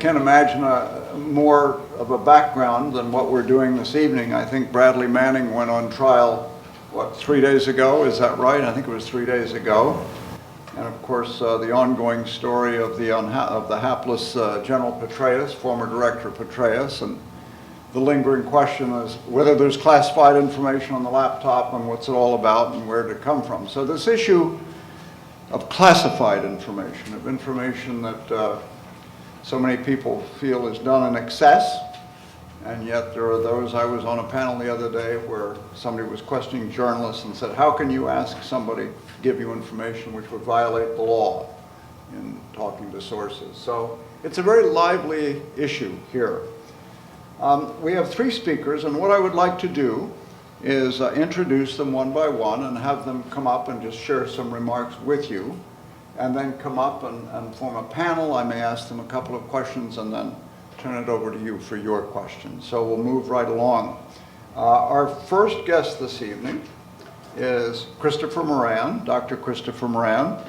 can't imagine more of a background than what we're doing this evening. I think Bradley Manning went on trial, what, 3 days ago? Is that right? I think it was 3 days ago. And of course, the ongoing story of the hapless General Petraeus, former Director Petraeus, and the lingering question is whether there's classified information on the laptop and what's it all about and where did it come from. So this issue of classified information, of information that so many people feel is done in excess, and yet there are those. I was on a panel the other day where somebody was questioning journalists and said, how can you ask somebody to give you information which would violate the law in talking to sources? So it's a very lively issue here. We have 3 speakers, and what I would like to do is introduce them one by one and have them come up and just share some remarks with you, and then come up and form a panel. I may ask them a couple of questions and then turn it over to you for your questions. So we'll move right along. Our first guest this evening is Christopher Moran, Dr. Christopher Moran.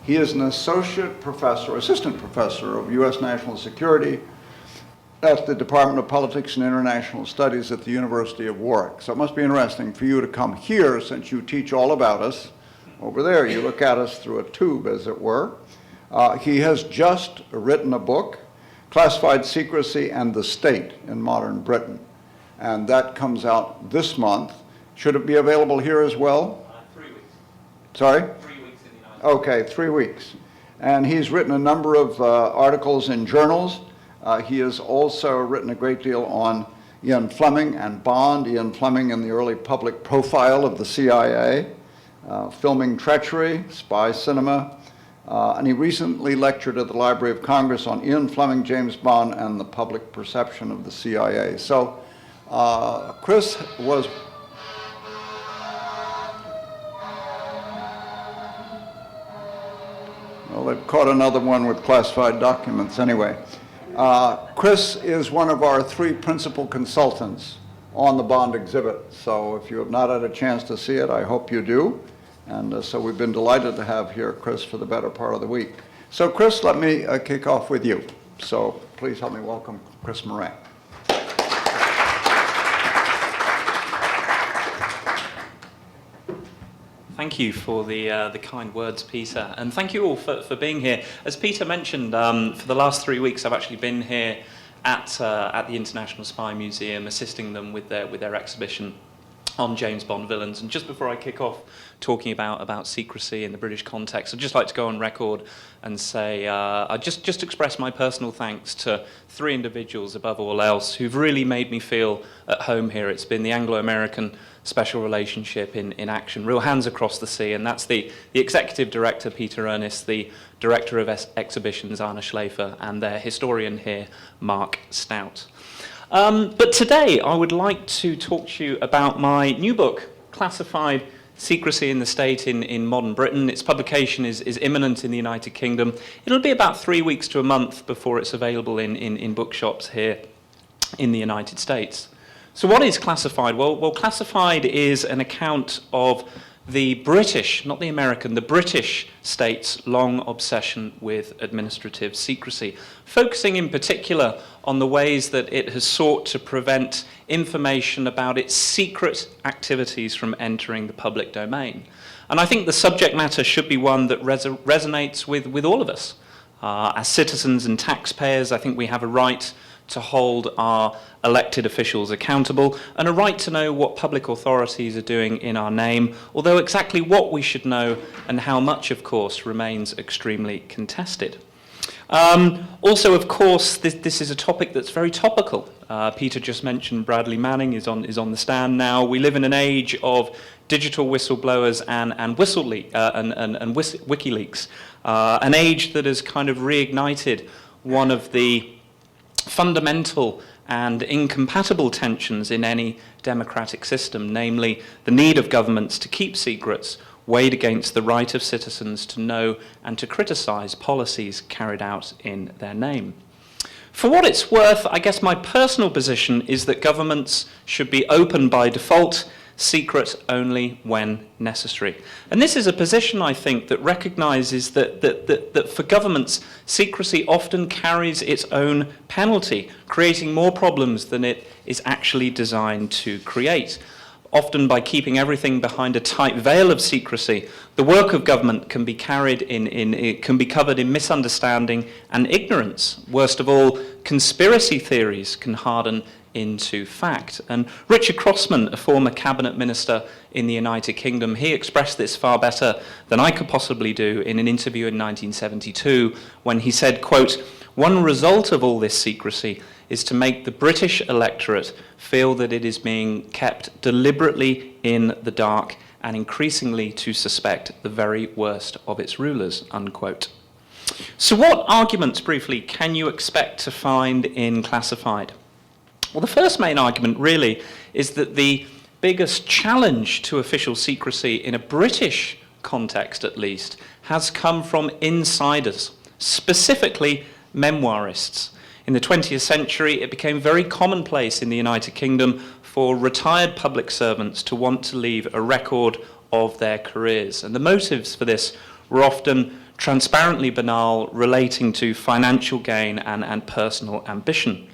He is an assistant professor of U.S. National Security at the Department of Politics and International Studies at the University of Warwick. So it must be interesting for you to come here since you teach all about us. Over there, you look at us through a tube, as it were. He has just written a book, Classified Secrecy and the State in Modern Britain. And that comes out this month. Should it be available here as well? 3 weeks. Sorry? 3 weeks in the United States. Okay, 3 weeks. And he's written a number of articles in journals. He has also written a great deal on Ian Fleming and Bond, Ian Fleming in the early public profile of the CIA, filming treachery, spy cinema, and he recently lectured at the Library of Congress on Ian Fleming, James Bond, and the public perception of the CIA. So Chris was... Well, they've caught another one with classified documents anyway. Chris is one of our 3 principal consultants on the Bond exhibit. So if you have not had a chance to see it, I hope you do. And so we've been delighted to have here Chris for the better part of the week. So Chris, let me kick off with you. So please help me welcome Chris Moran. Thank you for the kind words, Peter, and thank you all for being here. As Peter mentioned, for the last 3 weeks I've actually been here at the International Spy Museum, assisting them with their exhibition on James Bond villains. And just before I kick off talking about secrecy in the British context, I'd just like to go on record and say I just express my personal thanks to 3 individuals above all else who've really made me feel at home here. It's been the Anglo-American special relationship in action, real hands across the sea, and that's the executive director, Peter Ernest, the director of exhibitions, Anna Schläfer, and their historian here, Mark Stout. But today I would like to talk to you about my new book, Classified Secrecy in the State in Modern Britain. Its publication is imminent in the United Kingdom. It'll be about 3 weeks to a month before it's available in bookshops here in the United States. So what is classified? Well, classified is an account of the British, not the American, the British state's long obsession with administrative secrecy, focusing in particular on the ways that it has sought to prevent information about its secret activities from entering the public domain. And I think the subject matter should be one that resonates with all of us. As citizens and taxpayers, I think we have a right to hold our elected officials accountable, and a right to know what public authorities are doing in our name, although exactly what we should know and how much, of course, remains extremely contested. Also, of course, this is a topic that's very topical. Peter just mentioned Bradley Manning is on the stand now. We live in an age of digital whistleblowers and Wikileaks, an age that has kind of reignited one of the fundamental and incompatible tensions in any democratic system, namely the need of governments to keep secrets weighed against the right of citizens to know and to criticize policies carried out in their name. For what it's worth, I guess my personal position is that governments should be open by default, secret only when necessary. And this is a position, I think, that recognises that for governments, secrecy often carries its own penalty, creating more problems than it is actually designed to create. Often by keeping everything behind a tight veil of secrecy, the work of government can be covered in misunderstanding and ignorance. Worst of all, conspiracy theories can harden into fact. And Richard Crossman, a former cabinet minister in the United Kingdom, he expressed this far better than I could possibly do in an interview in 1972 when he said, quote, "One result of all this secrecy is to make the British electorate feel that it is being kept deliberately in the dark and increasingly to suspect the very worst of its rulers," unquote. So what arguments, briefly, can you expect to find in Classified? Well, the first main argument really is that the biggest challenge to official secrecy in a British context, at least, has come from insiders, specifically memoirists. In the 20th century, it became very commonplace in the United Kingdom for retired public servants to want to leave a record of their careers. And the motives for this were often transparently banal, relating to financial gain and personal ambition.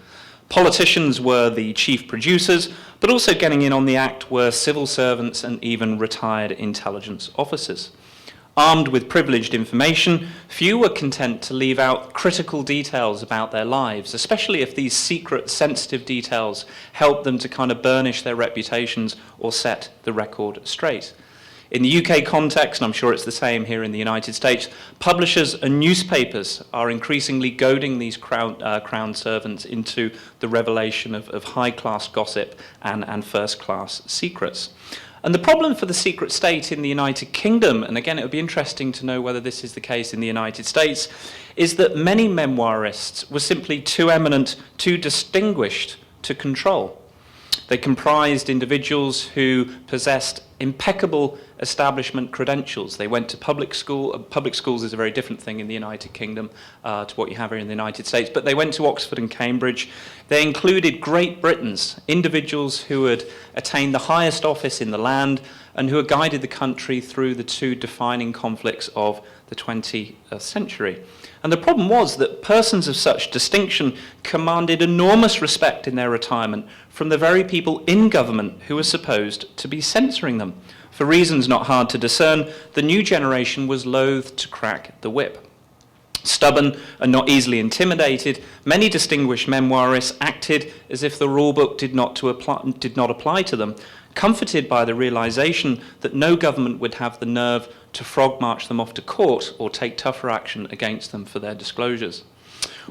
Politicians were the chief producers, but also getting in on the act were civil servants and even retired intelligence officers. Armed with privileged information, few were content to leave out critical details about their lives, especially if these secret, sensitive details helped them to kind of burnish their reputations or set the record straight. In the UK context, and I'm sure it's the same here in the United States, publishers and newspapers are increasingly goading these crown servants into the revelation of high-class gossip and first-class secrets. And the problem for the secret state in the United Kingdom, and again it would be interesting to know whether this is the case in the United States, is that many memoirists were simply too eminent, too distinguished to control. They comprised individuals who possessed impeccable establishment credentials. They went to public school. Public schools is a very different thing in the United Kingdom to what you have here in the United States, but they went to Oxford and Cambridge. They included Great Britons, individuals who had attained the highest office in the land and who had guided the country through the two defining conflicts of the 20th century. And the problem was that persons of such distinction commanded enormous respect in their retirement from the very people in government who were supposed to be censoring them. For reasons not hard to discern, the new generation was loath to crack the whip. Stubborn and not easily intimidated, many distinguished memoirists acted as if the rulebook did not apply to them, comforted by the realization that no government would have the nerve to frog march them off to court or take tougher action against them for their disclosures.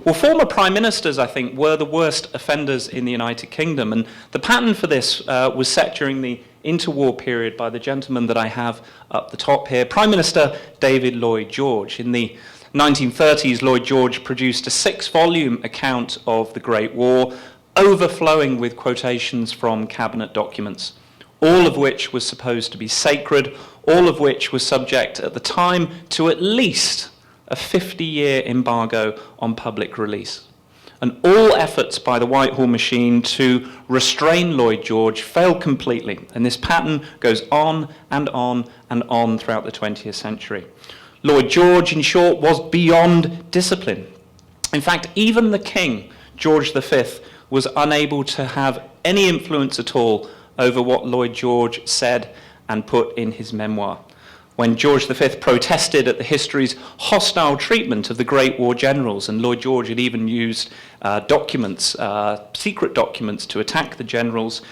Well, former prime ministers, I think, were the worst offenders in the United Kingdom, and the pattern for this was set during the interwar period by the gentleman that I have up the top here, Prime Minister David Lloyd George. In the 1930s, Lloyd George produced a 6-volume account of the Great War, overflowing with quotations from cabinet documents, all of which was supposed to be sacred, all of which was subject at the time to at least a 50-year embargo on public release. And all efforts by the Whitehall machine to restrain Lloyd George failed completely, and this pattern goes on and on and on throughout the 20th century. Lloyd George, in short, was beyond discipline. In fact, even the King, George V, was unable to have any influence at all over what Lloyd George said and put in his memoir. When George V protested at the history's hostile treatment of the Great War generals, and Lloyd George had even used secret documents to attack the generals,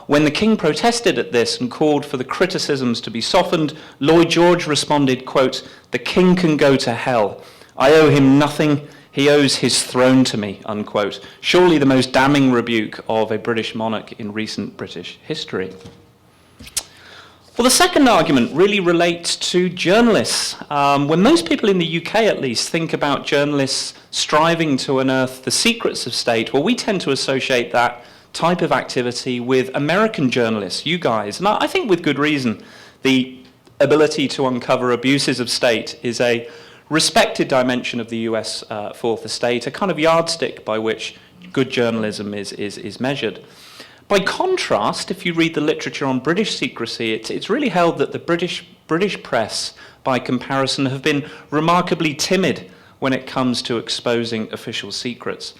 when the King protested at this and called for the criticisms to be softened, Lloyd George responded, quote, "The King can go to hell. I owe him nothing. He owes his throne to me," unquote. Surely the most damning rebuke of a British monarch in recent British history. Well, the second argument really relates to journalists. When most people in the UK, at least, think about journalists striving to unearth the secrets of state, well, we tend to associate that type of activity with American journalists, you guys, and I think with good reason. The ability to uncover abuses of state is a respected dimension of the US fourth estate, a kind of yardstick by which good journalism is measured. By contrast, if you read the literature on British secrecy, it's really held that the British press, by comparison, have been remarkably timid when it comes to exposing official secrets.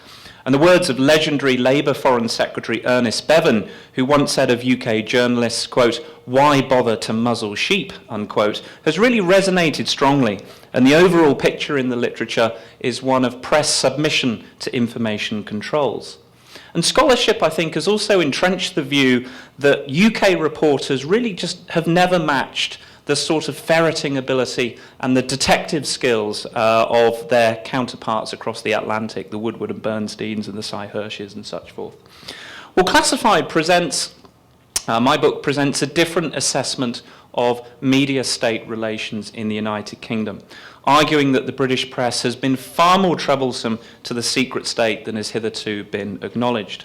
And the words of legendary Labour Foreign Secretary Ernest Bevin, who once said of UK journalists, quote, "Why bother to muzzle sheep," unquote, has really resonated strongly. And the overall picture in the literature is one of press submission to information controls. And scholarship, I think, has also entrenched the view that UK reporters really just have never matched the sort of ferreting ability and the detective skills of their counterparts across the Atlantic, the Woodward and Bernsteins and the Cy Hirsches and such forth. Well, Classified presents, my book presents a different assessment of media-state relations in the United Kingdom, arguing that the British press has been far more troublesome to the secret state than has hitherto been acknowledged.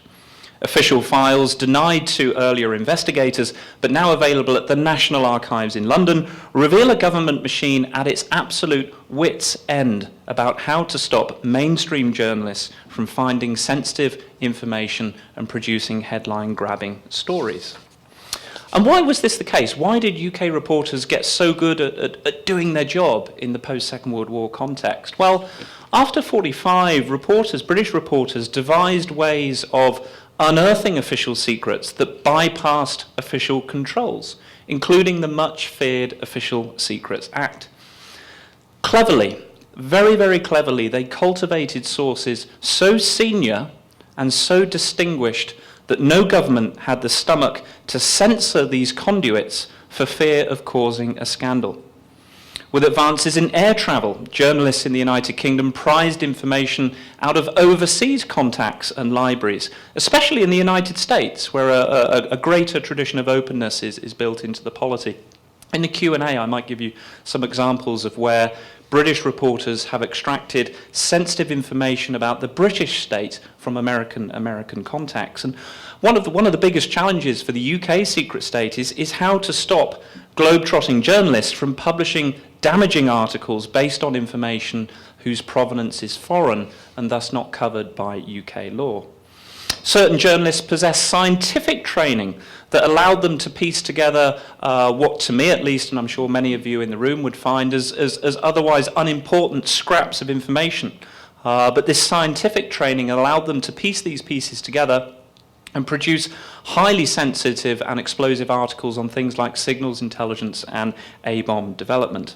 Official files denied to earlier investigators, but now available at the National Archives in London, reveal a government machine at its absolute wit's end about how to stop mainstream journalists from finding sensitive information and producing headline-grabbing stories. And why was this the case? Why did UK reporters get so good at doing their job in the post-Second World War context? Well, after 1945, British reporters devised ways of unearthing official secrets that bypassed official controls, including the much-feared Official Secrets Act. Cleverly, very, very cleverly, they cultivated sources so senior and so distinguished that no government had the stomach to censor these conduits for fear of causing a scandal. With advances in air travel, journalists in the United Kingdom prized information out of overseas contacts and libraries, especially in the United States, where a greater tradition of openness is built into the polity. In the Q&A, I might give you some examples of where British reporters have extracted sensitive information about the British state from American contacts. And one of the biggest challenges for the UK secret state is how to stop globe-trotting journalists from publishing damaging articles based on information whose provenance is foreign and thus not covered by UK law. Certain journalists possess scientific training that allowed them to piece together what, to me at least, and I'm sure many of you in the room would find as otherwise unimportant scraps of information. But this scientific training allowed them to piece these pieces together and produce highly sensitive and explosive articles on things like signals intelligence and A-bomb development.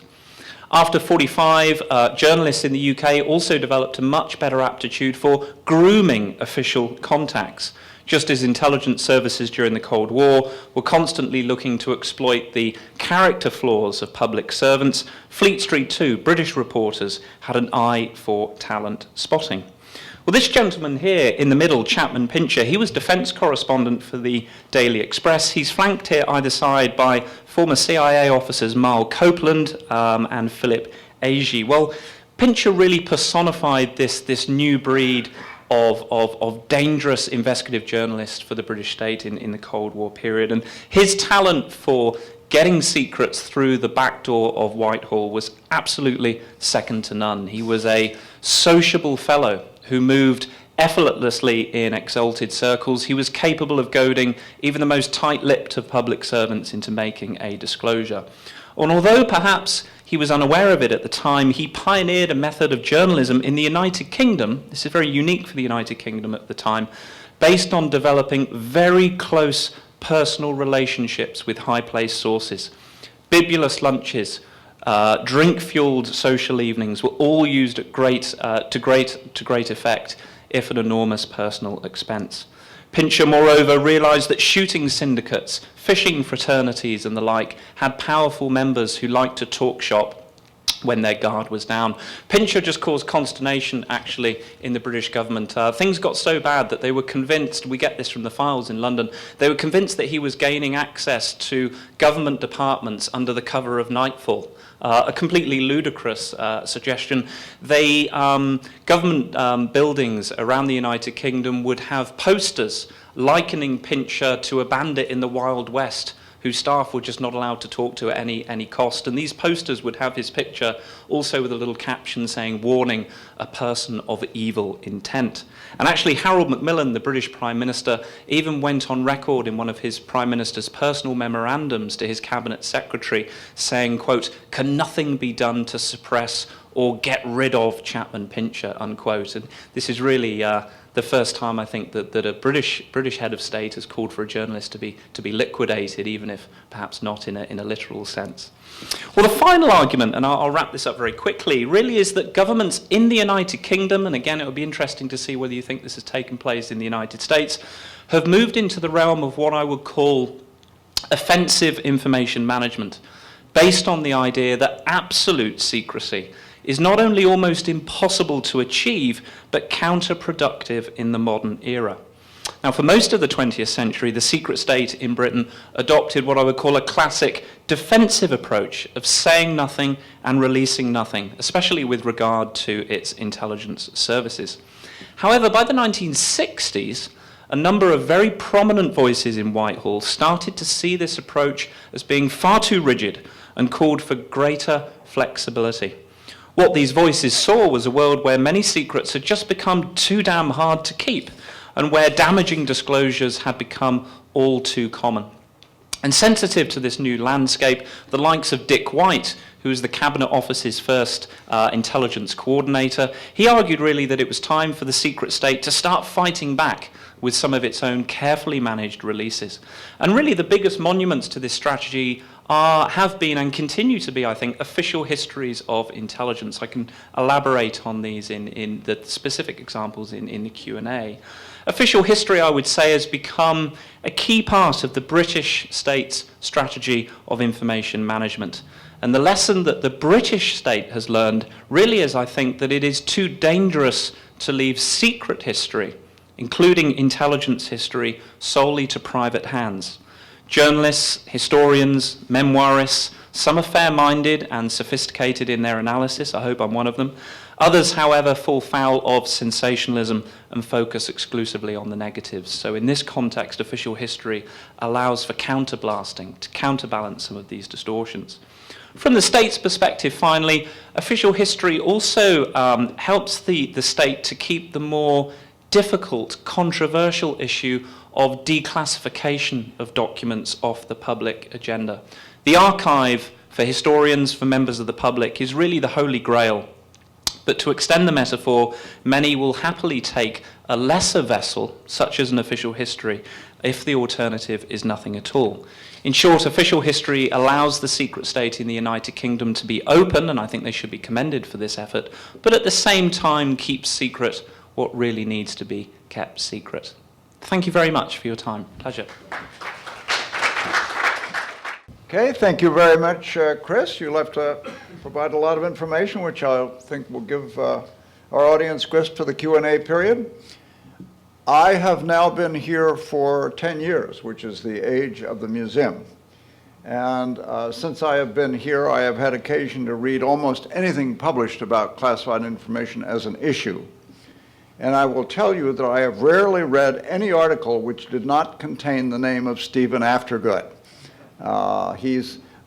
After 1945, journalists in the UK also developed a much better aptitude for grooming official contacts, just as intelligence services during the Cold War were constantly looking to exploit the character flaws of public servants. Fleet Street too, British reporters had an eye for talent spotting. Well, this gentleman here in the middle, Chapman Pincher, he was defense correspondent for the Daily Express. He's flanked here either side by former CIA officers Mal Copeland and Philip Agee. Well, Pincher really personified this new breed of dangerous investigative journalists for the British state in the Cold War period. And his talent for getting secrets through the back door of Whitehall was absolutely second to none. He was a sociable fellow who moved effortlessly in exalted circles. He was capable of goading even the most tight-lipped of public servants into making a disclosure. And although perhaps he was unaware of it at the time, he pioneered a method of journalism in the United Kingdom, this is very unique for the United Kingdom at the time, based on developing very close personal relationships with high-placed sources. Bibulous lunches, drink-fueled social evenings were all used at to great effect, if at enormous personal expense. Pincher, moreover, realized that shooting syndicates, fishing fraternities and the like had powerful members who liked to talk shop when their guard was down. Pincher just caused consternation, actually, in the British government. Things got so bad that they were convinced, we get this from the files in London, they were convinced that he was gaining access to government departments under the cover of nightfall. A completely ludicrous suggestion. Government buildings around the United Kingdom would have posters likening Pincher to a bandit in the Wild West whose staff were just not allowed to talk to at any cost. And these posters would have his picture also with a little caption saying, "Warning, a person of evil intent." And actually, Harold Macmillan, the British Prime Minister, even went on record in one of his Prime Minister's personal memorandums to his Cabinet Secretary saying, quote, "Can nothing be done to suppress or get rid of Chapman Pincher," unquote. And this is really the first time, I think, that a British head of state has called for a journalist to be liquidated, even if perhaps not in a literal sense. Well, the final argument, and I'll wrap this up very quickly, really is that governments in the United Kingdom, and again it would be interesting to see whether you think this has taken place in the United States, have moved into the realm of what I would call offensive information management, based on the idea that absolute secrecy is not only almost impossible to achieve, but counterproductive in the modern era. Now, for most of the 20th century, the secret state in Britain adopted what I would call a classic defensive approach of saying nothing and releasing nothing, especially with regard to its intelligence services. However, by the 1960s, a number of very prominent voices in Whitehall started to see this approach as being far too rigid and called for greater flexibility. What these voices saw was a world where many secrets had just become too damn hard to keep, and where damaging disclosures had become all too common. And sensitive to this new landscape, the likes of Dick White, who was the Cabinet Office's first intelligence coordinator, he argued really that it was time for the secret state to start fighting back with some of its own carefully managed releases. And really the biggest monuments to this strategy have been and continue to be, I think, official histories of intelligence. I can elaborate on these in the specific examples in the Q&A. Official history, I would say, has become a key part of the British state's strategy of information management. And the lesson that the British state has learned really is, I think, that it is too dangerous to leave secret history, including intelligence history, solely to private hands. Journalists, historians, memoirists, some are fair-minded and sophisticated in their analysis. I hope I'm one of them. Others, however, fall foul of sensationalism and focus exclusively on the negatives. So in this context, official history allows for counterblasting to counterbalance some of these distortions. From the state's perspective, finally, official history also helps the state to keep the more difficult, controversial issue of declassification of documents off the public agenda. The archive, for historians, for members of the public, is really the holy grail. But to extend the metaphor, many will happily take a lesser vessel, such as an official history, if the alternative is nothing at all. In short, official history allows the secret state in the United Kingdom to be open, and I think they should be commended for this effort, but at the same time keeps secret what really needs to be kept secret. Thank you very much for your time. Pleasure. Okay, thank you very much, Chris. You left provide a lot of information, which I think will give our audience grist for the Q&A period. I have now been here for 10 years, which is the age of the museum. And since I have been here, I have had occasion to read almost anything published about classified information as an issue. And I will tell you that I have rarely read any article which did not contain the name of Stephen Aftergood.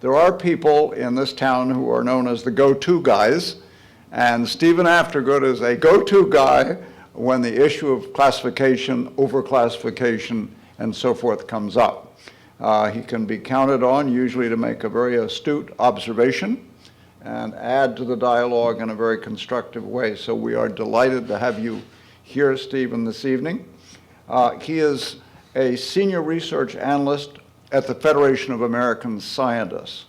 There are people in this town who are known as the go-to guys, and Stephen Aftergood is a go-to guy when the issue of classification, overclassification, and so forth comes up. He can be counted on usually to make a very astute observation and add to the dialogue in a very constructive way. So we are delighted to have you here, Stephen, this evening. He is a senior research analyst at the Federation of American Scientists.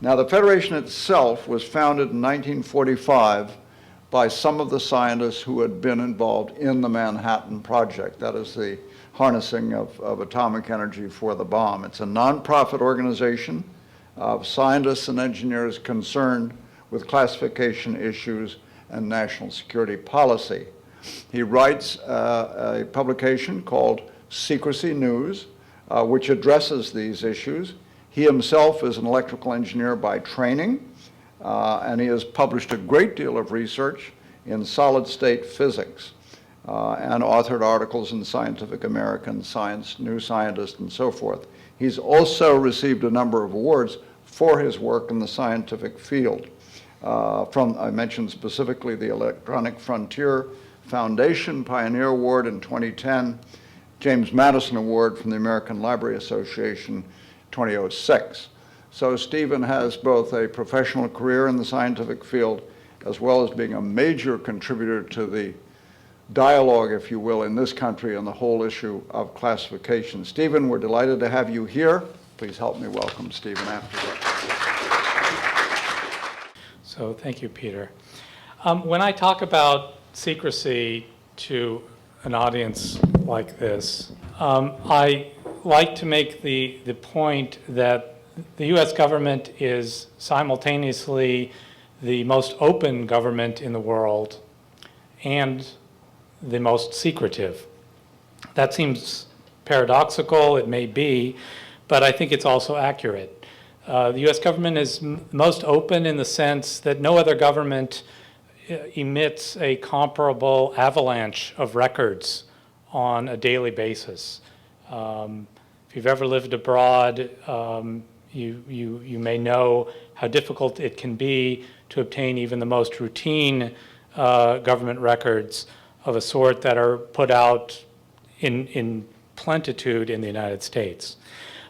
Now, the Federation itself was founded in 1945 by some of the scientists who had been involved in the Manhattan Project. That is the harnessing of atomic energy for the bomb. It's a nonprofit organization of scientists and engineers concerned with classification issues and national security policy. He writes a publication called Secrecy News, which addresses these issues. He himself is an electrical engineer by training, and he has published a great deal of research in solid-state physics and authored articles in Scientific American, Science, New Scientist, and so forth. He's also received a number of awards for his work in the scientific field. I mentioned specifically the Electronic Frontier Foundation Pioneer Award in 2010, James Madison Award from the American Library Association 2006. So Stephen has both a professional career in the scientific field as well as being a major contributor to the dialogue, if you will, in this country on the whole issue of classification. Stephen, we're delighted to have you here. Please help me welcome Stephen afterwards. So thank you, Peter. When I talk about secrecy to an audience like this, I like to make the point that the U.S. government is simultaneously the most open government in the world and the most secretive. That seems paradoxical, it may be, but I think it's also accurate. The U.S. government is most open in the sense that no other government emits a comparable avalanche of records on a daily basis. If you've ever lived abroad, you may know how difficult it can be to obtain even the most routine government records of a sort that are put out in plentitude in the United States.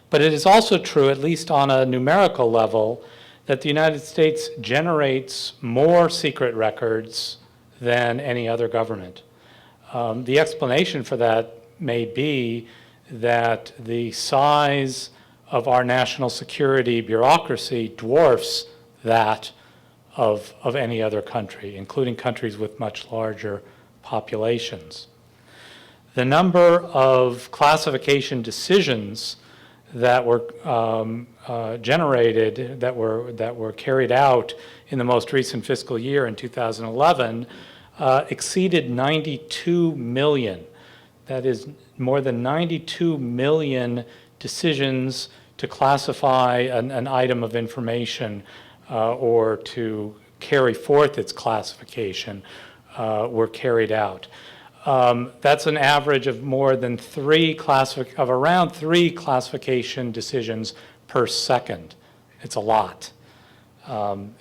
But it is also true, at least on a numerical level, that the United States generates more secret records than any other government. The explanation for that may be that the size of our national security bureaucracy dwarfs that of any other country, including countries with much larger populations. The number of classification decisions that were generated, that were carried out in the most recent fiscal year in 2011 exceeded 92 million. That is more than 92 million decisions to classify an item of information or to carry forth its classification were carried out. That's an average of more than around three classification decisions per second. It's a lot.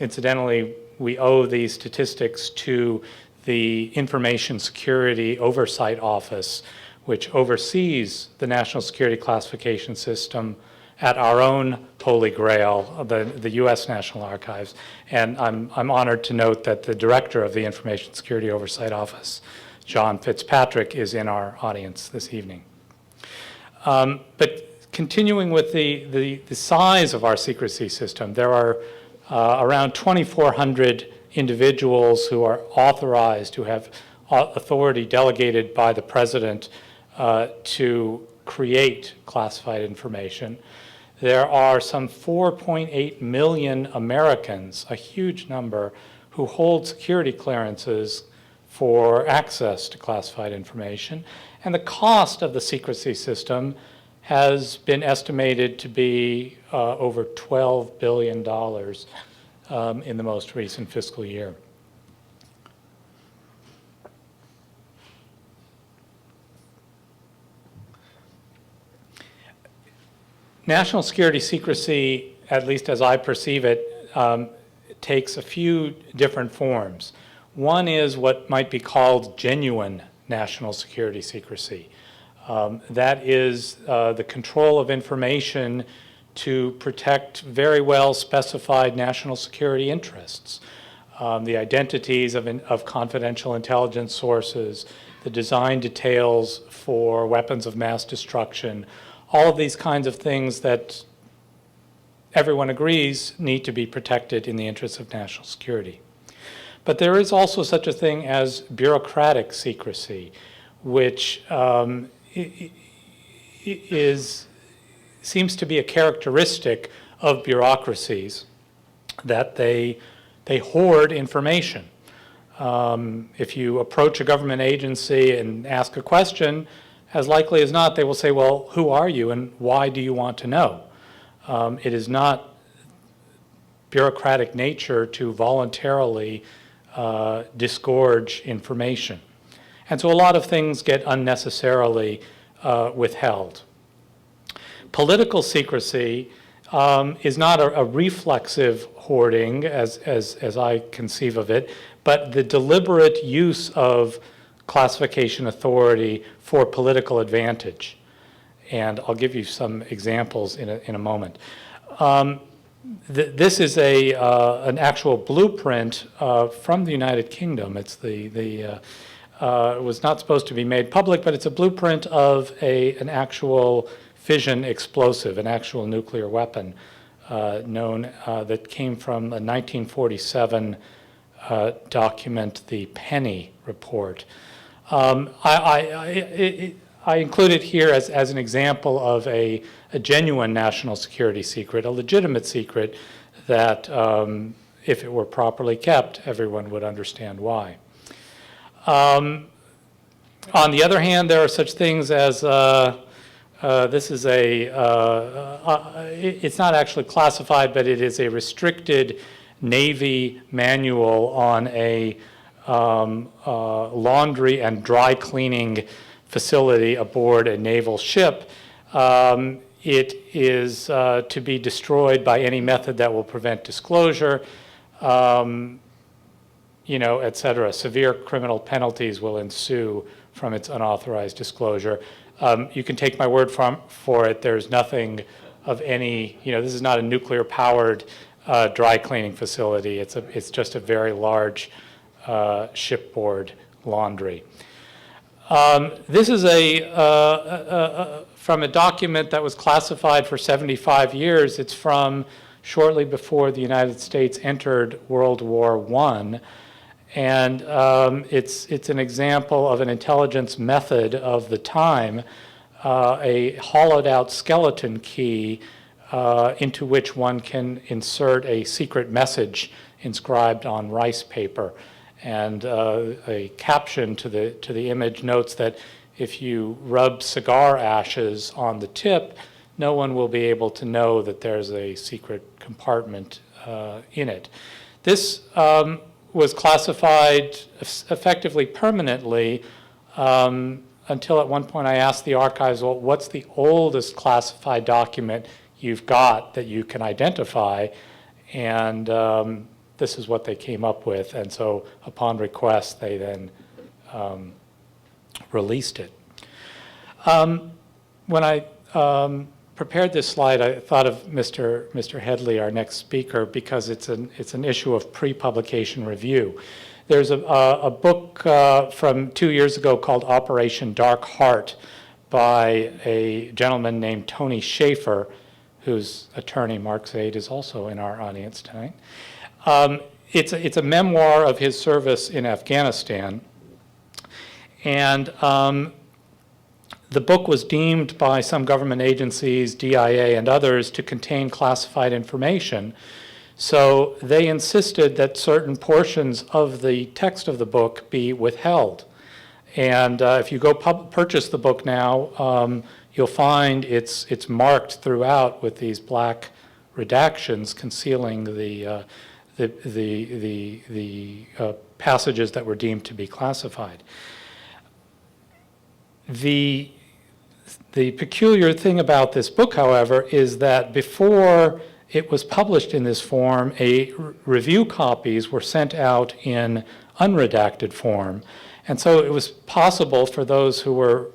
Incidentally, we owe these statistics to the Information Security Oversight Office, which oversees the national security classification system at our own holy grail, the U.S. National Archives. And I'm honored to note that the director of the Information Security Oversight Office, John Fitzpatrick, is in our audience this evening. But continuing with the size of our secrecy system, there are around 2,400 individuals who are authorized, who have authority delegated by the president to create classified information. There are some 4.8 million Americans, a huge number, who hold security clearances for access to classified information. And the cost of the secrecy system has been estimated to be over $12 billion in the most recent fiscal year. National security secrecy, at least as I perceive it, takes a few different forms. One is what might be called genuine national security secrecy. That is the control of information to protect very well specified national security interests. The identities of confidential intelligence sources, the design details for weapons of mass destruction, all of these kinds of things that everyone agrees need to be protected in the interests of national security. But there is also such a thing as bureaucratic secrecy, which seems to be a characteristic of bureaucracies, that they hoard information. If you approach a government agency and ask a question, as likely as not, they will say, well, who are you and why do you want to know? It is not bureaucratic nature to voluntarily disgorge information. And so a lot of things get unnecessarily withheld. Political secrecy is not a reflexive hoarding, as I conceive of it, but the deliberate use of classification authority for political advantage. And I'll give you some examples in a moment. This is an actual blueprint from the United Kingdom. It's it was not supposed to be made public, but it's a blueprint of an actual fission explosive, an actual nuclear weapon that came from a 1947 document, the Penny Report. I include it here as an example of a genuine national security secret, a legitimate secret that, if it were properly kept, everyone would understand why. On the other hand, there are such things as this is it's not actually classified, but it is a restricted Navy manual on a laundry and dry cleaning facility aboard a naval ship. It is to be destroyed by any method that will prevent disclosure, et cetera. Severe criminal penalties will ensue from its unauthorized disclosure. You can take my word for it. There's nothing of any, this is not a nuclear-powered dry cleaning facility. It's just a very large shipboard laundry. This is from a document that was classified for 75 years. It's from shortly before the United States entered World War I. And it's an example of an intelligence method of the time, a hollowed out skeleton key into which one can insert a secret message inscribed on rice paper. And a caption to the image notes that if you rub cigar ashes on the tip, no one will be able to know that there's a secret compartment in it. This was classified effectively permanently until at one point I asked the archives, well, what's the oldest classified document you've got that you can identify? And this is what they came up with. And so upon request, they then released it. When I prepared this slide, I thought of Mr. Headley, our next speaker, because it's an issue of pre-publication review. There's a book from 2 years ago called Operation Dark Heart by a gentleman named Tony Schaefer, whose attorney, Mark Zaid, is also in our audience tonight. It's a memoir of his service in Afghanistan. And the book was deemed by some government agencies, DIA and others, to contain classified information. So they insisted that certain portions of the text of the book be withheld. And if you go purchase the book now, you'll find it's marked throughout with these black redactions concealing the passages that were deemed to be classified. The peculiar thing about this book, however, is that before it was published in this form, review copies were sent out in unredacted form. And so it was possible for those who were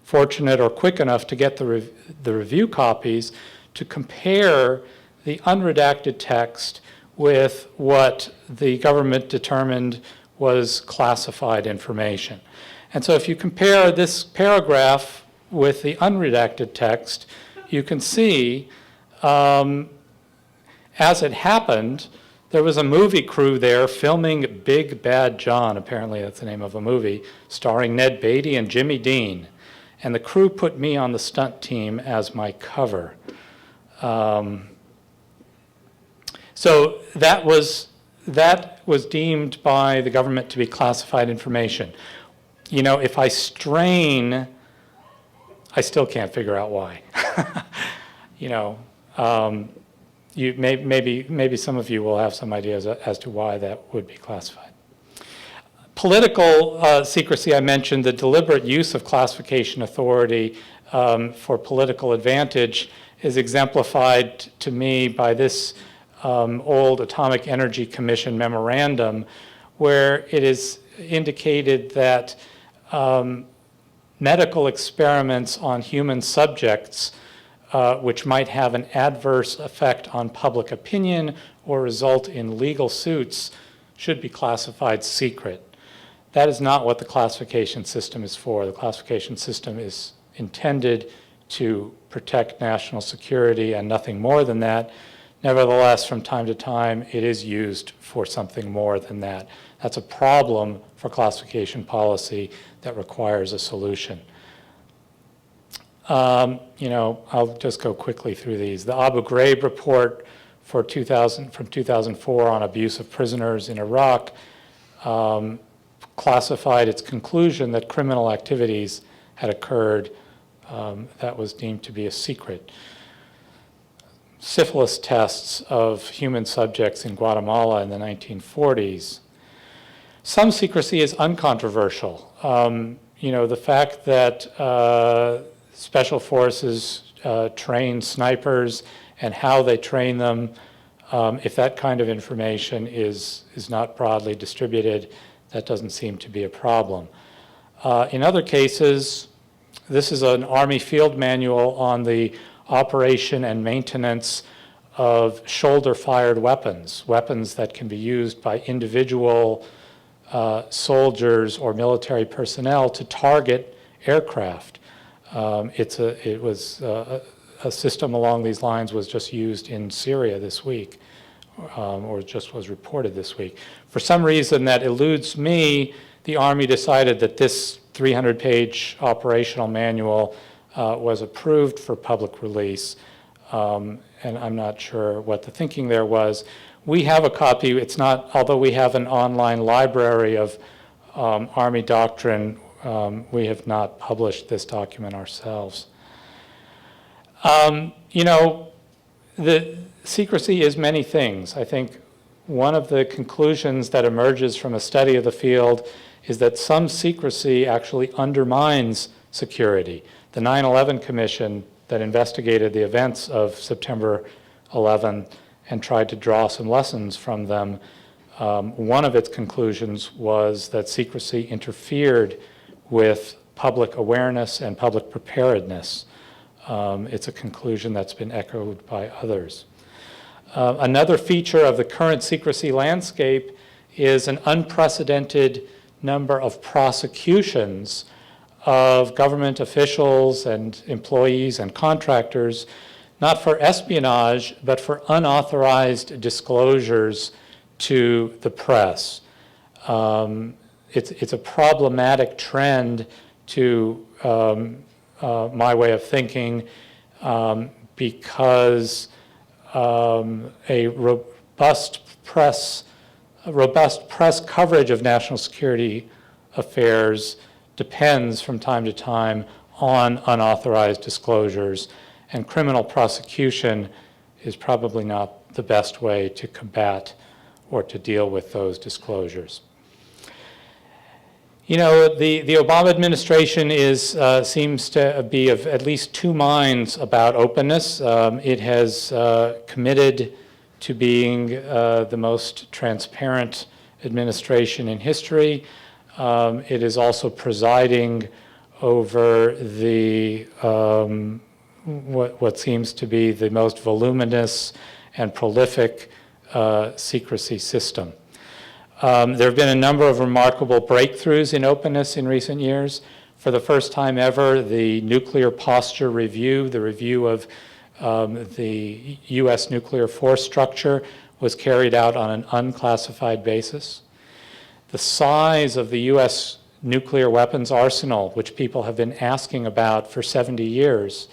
fortunate or quick enough to get the review copies to compare the unredacted text with what the government determined was classified information. And so if you compare this paragraph with the unredacted text, you can see, as it happened, there was a movie crew there filming Big Bad John, apparently that's the name of a movie, starring Ned Beatty and Jimmy Dean. And the crew put me on the stunt team as my cover. So that was deemed by the government to be classified information. If I strain, I still can't figure out why. Maybe some of you will have some ideas as to why that would be classified. Political secrecy, I mentioned, the deliberate use of classification authority for political advantage is exemplified to me by this old Atomic Energy Commission memorandum, where it is indicated that medical experiments on human subjects which might have an adverse effect on public opinion or result in legal suits should be classified secret. That is not what the classification system is for. The classification system is intended to protect national security and nothing more than that. Nevertheless, from time to time, it is used for something more than that. That's a problem for classification policy that requires a solution. I'll just go quickly through these. The Abu Ghraib report from 2004 on abuse of prisoners in Iraq classified its conclusion that criminal activities had occurred that was deemed to be a secret. Syphilis tests of human subjects in Guatemala in the 1940s. Some secrecy is uncontroversial. The fact that special forces train snipers and how they train them, if that kind of information is not broadly distributed, that doesn't seem to be a problem. In other cases, this is an Army field manual on the operation and maintenance of shoulder-fired weapons, weapons that can be used by individual soldiers or military personnel to target aircraft. A system along these lines was just used in Syria this week, or just was reported this week. For some reason that eludes me, the Army decided that this 300-page operational manual was approved for public release, and I'm not sure what the thinking there was. We have a copy. It's not, although we have an online library of Army doctrine, we have not published this document ourselves. The secrecy is many things. I think one of the conclusions that emerges from a study of the field is that some secrecy actually undermines security. The 9/11 Commission that investigated the events of September 11 and tried to draw some lessons from them, one of its conclusions was that secrecy interfered with public awareness and public preparedness. It's a conclusion that's been echoed by others. Another feature of the current secrecy landscape is an unprecedented number of prosecutions of government officials and employees and contractors, not for espionage, but for unauthorized disclosures to the press. It's a problematic trend to my way of thinking because a robust press coverage of national security affairs depends from time to time on unauthorized disclosures, and criminal prosecution is probably not the best way to combat or to deal with those disclosures. The Obama administration seems to be of at least two minds about openness. It has committed to being the most transparent administration in history. It is also presiding over the what seems to be the most voluminous and prolific secrecy system. There have been a number of remarkable breakthroughs in openness in recent years. For the first time ever, the Nuclear Posture Review, the review of the U.S. nuclear force structure, was carried out on an unclassified basis. The size of the U.S. nuclear weapons arsenal, which people have been asking about for 70 years,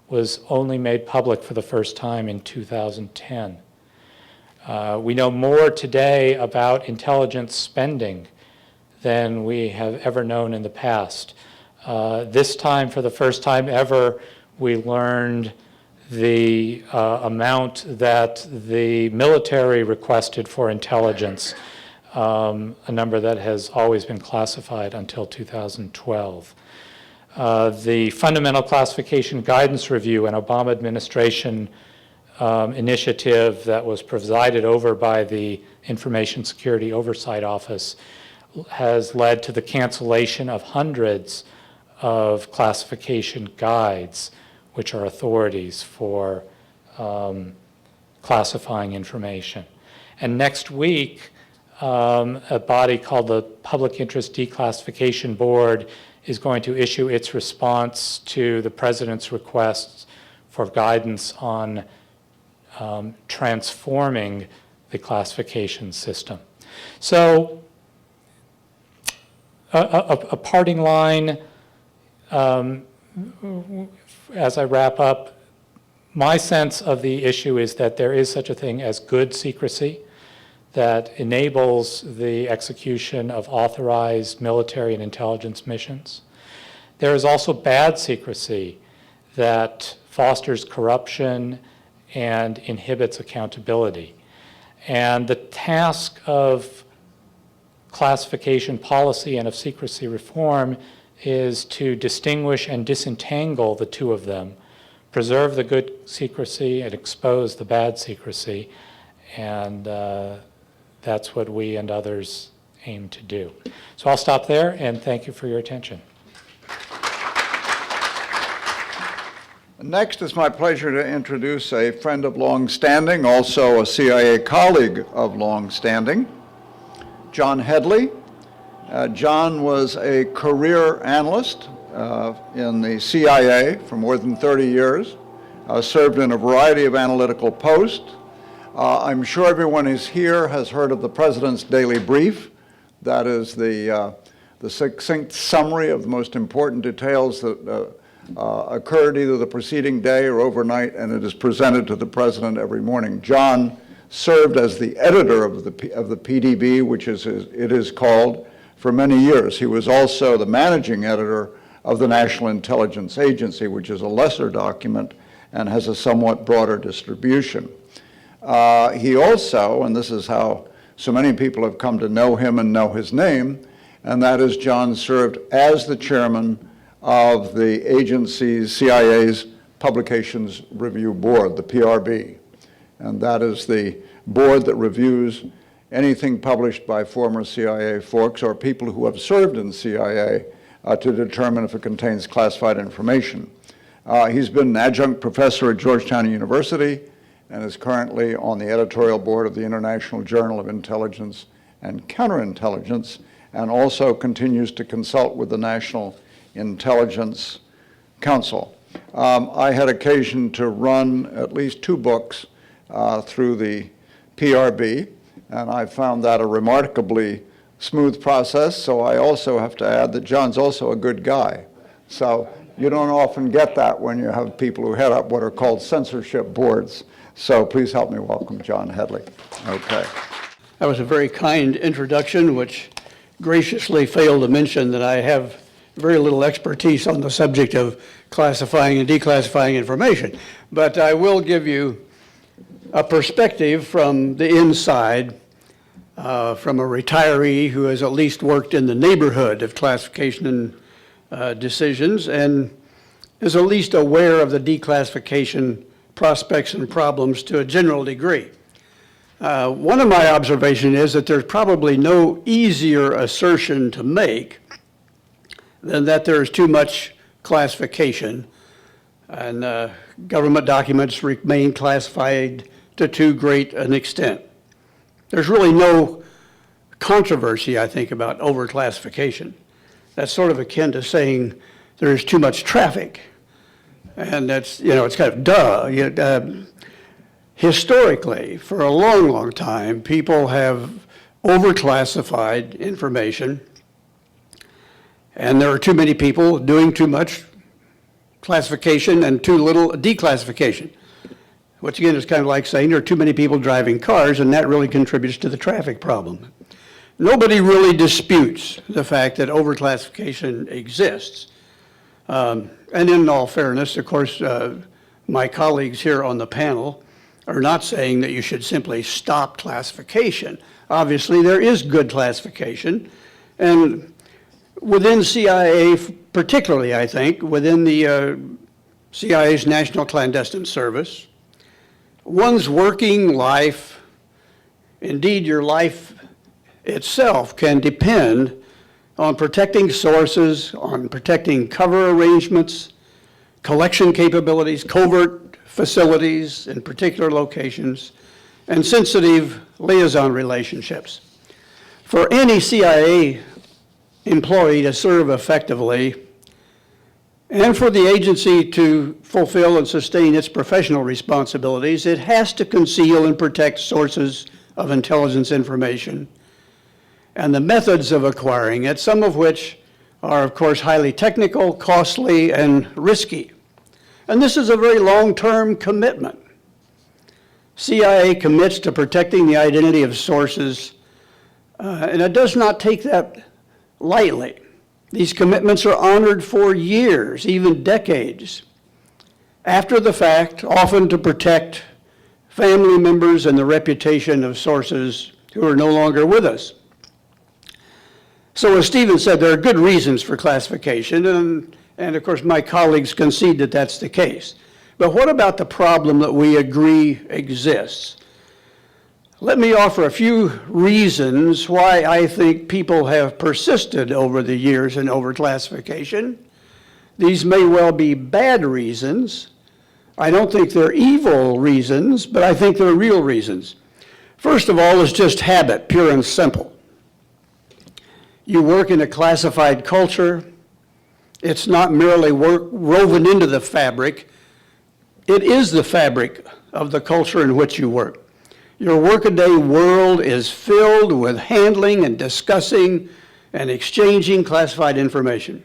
was only made public for the first time in 2010. We know more today about intelligence spending than we have ever known in the past. This time, for the first time ever, we learned the amount that the military requested for intelligence, a number that has always been classified until 2012. The Fundamental Classification Guidance Review, an Obama administration initiative that was presided over by the Information Security Oversight Office, has led to the cancellation of hundreds of classification guides, which are authorities for classifying information. And next week, a body called the Public Interest Declassification Board is going to issue its response to the President's requests for guidance on transforming the classification system. So a parting line, as I wrap up, my sense of the issue is that there is such a thing as good secrecy that enables the execution of authorized military and intelligence missions. There is also bad secrecy that fosters corruption and inhibits accountability. And the task of classification policy and of secrecy reform is to distinguish and disentangle the two of them, preserve the good secrecy and expose the bad secrecy, and that's what we and others aim to do. So I'll stop there, and thank you for your attention. Next, it's my pleasure to introduce a friend of long standing, also a CIA colleague of long standing, John Headley. John was a career analyst in the CIA for more than 30 years, served in a variety of analytical posts. I'm sure everyone who's here has heard of the President's Daily Brief. That is the succinct summary of the most important details that occurred either the preceding day or overnight, and it is presented to the President every morning. John served as the editor of the PDB, which it is called, for many years. He was also the managing editor of the National Intelligence Agency, which is a lesser document and has a somewhat broader distribution. He also, and this is how so many people have come to know him and know his name, and that is John served as the chairman of the agency's, CIA's Publications Review Board, the PRB. And that is the board that reviews anything published by former CIA folks or people who have served in CIA to determine if it contains classified information. He's been an adjunct professor at Georgetown University and is currently on the editorial board of the International Journal of Intelligence and Counterintelligence, and also continues to consult with the National Intelligence Council. I had occasion to run at least 2 books through the PRB, and I found that a remarkably smooth process, so I also have to add that John's also a good guy. So you don't often get that when you have people who head up what are called censorship boards. So please help me welcome John Headley. Okay. That was a very kind introduction, which graciously failed to mention that I have very little expertise on the subject of classifying and declassifying information. But I will give you a perspective from the inside, from a retiree who has at least worked in the neighborhood of classification decisions and is at least aware of the declassification prospects and problems to a general degree. One of my observations is that there's probably no easier assertion to make than that there is too much classification and government documents remain classified to too great an extent. There's really no controversy, I think, about overclassification. That's sort of akin to saying there's too much traffic. And that's, it's kind of duh. Historically, for a long, long time, people have overclassified information, and there are too many people doing too much classification and too little declassification. Which again is kind of like saying there are too many people driving cars, and that really contributes to the traffic problem. Nobody really disputes the fact that overclassification exists. And in all fairness, of course, my colleagues here on the panel are not saying that you should simply stop classification. Obviously, there is good classification, and within CIA particularly, I think, within the CIA's National Clandestine Service. One's working life, indeed your life itself, can depend on protecting sources, on protecting cover arrangements, collection capabilities, covert facilities in particular locations, and sensitive liaison relationships. For any CIA employee to serve effectively, and for the agency to fulfill and sustain its professional responsibilities, it has to conceal and protect sources of intelligence information and the methods of acquiring it, some of which are, of course, highly technical, costly, and risky. And this is a very long-term commitment. CIA commits to protecting the identity of sources, and it does not take that lightly. These commitments are honored for years, even decades. After the fact, often to protect family members and the reputation of sources who are no longer with us. So as Stephen said, there are good reasons for classification, and of course my colleagues concede that that's the case. But what about the problem that we agree exists? Let me offer a few reasons why I think people have persisted over the years in overclassification. These may well be bad reasons. I don't think they're evil reasons, but I think they're real reasons. First of all is just habit, pure and simple. You work in a classified culture. It's not merely woven into the fabric. It is the fabric of the culture in which you work. Your workaday world is filled with handling and discussing and exchanging classified information.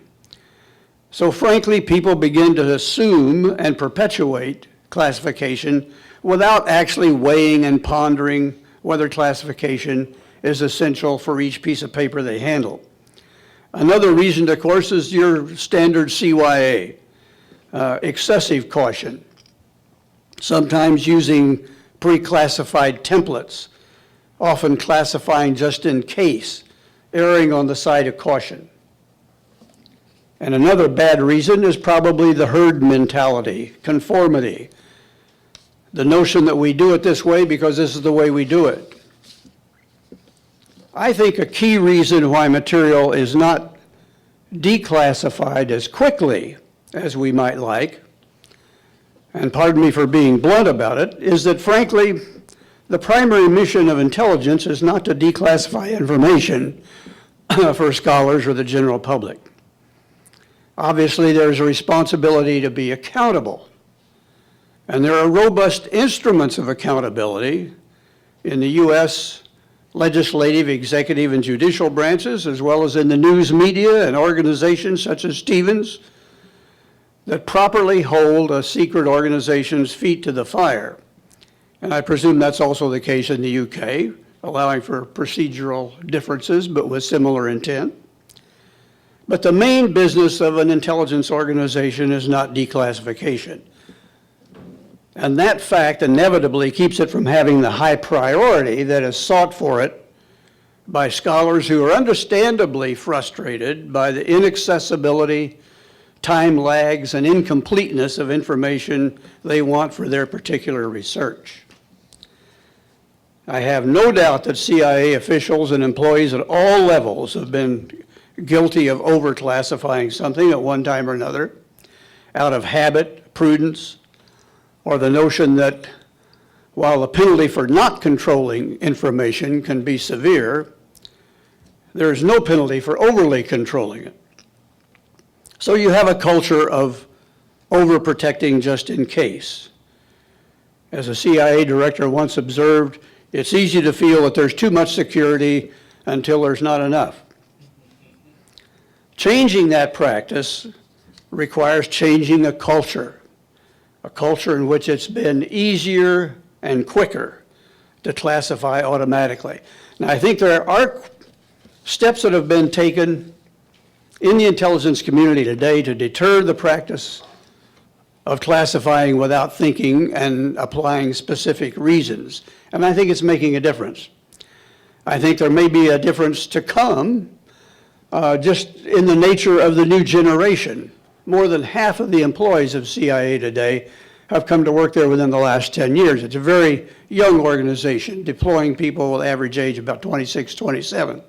So frankly, people begin to assume and perpetuate classification without actually weighing and pondering whether classification is essential for each piece of paper they handle. Another reason, of course, is your standard CYA, excessive caution, sometimes using pre-classified templates, often classifying just in case, erring on the side of caution. And another bad reason is probably the herd mentality, conformity, the notion that we do it this way because this is the way we do it. I think a key reason why material is not declassified as quickly as we might like, and pardon me for being blunt about it, is that frankly, the primary mission of intelligence is not to declassify information for scholars or the general public. Obviously, there's a responsibility to be accountable. And there are robust instruments of accountability in the U.S. legislative, executive, and judicial branches, as well as in the news media and organizations such as Stevens, that properly hold a secret organization's feet to the fire. And I presume that's also the case in the UK, allowing for procedural differences, but with similar intent. But the main business of an intelligence organization is not declassification. And that fact inevitably keeps it from having the high priority that is sought for it by scholars who are understandably frustrated by the inaccessibility, time lags, and incompleteness of information they want for their particular research. I have no doubt that CIA officials and employees at all levels have been guilty of overclassifying something at one time or another out of habit, prudence, or the notion that while the penalty for not controlling information can be severe, there is no penalty for overly controlling it. So you have a culture of overprotecting just in case. As a CIA director once observed, it's easy to feel that there's too much security until there's not enough. Changing that practice requires changing a culture in which it's been easier and quicker to classify automatically. Now, I think there are steps that have been taken in the intelligence community today to deter the practice of classifying without thinking and applying specific reasons. And I think it's making a difference. I think there may be a difference to come just in the nature of the new generation. More than half of the employees of CIA today have come to work there within the last 10 years. It's a very young organization, deploying people with average age about 26, 27.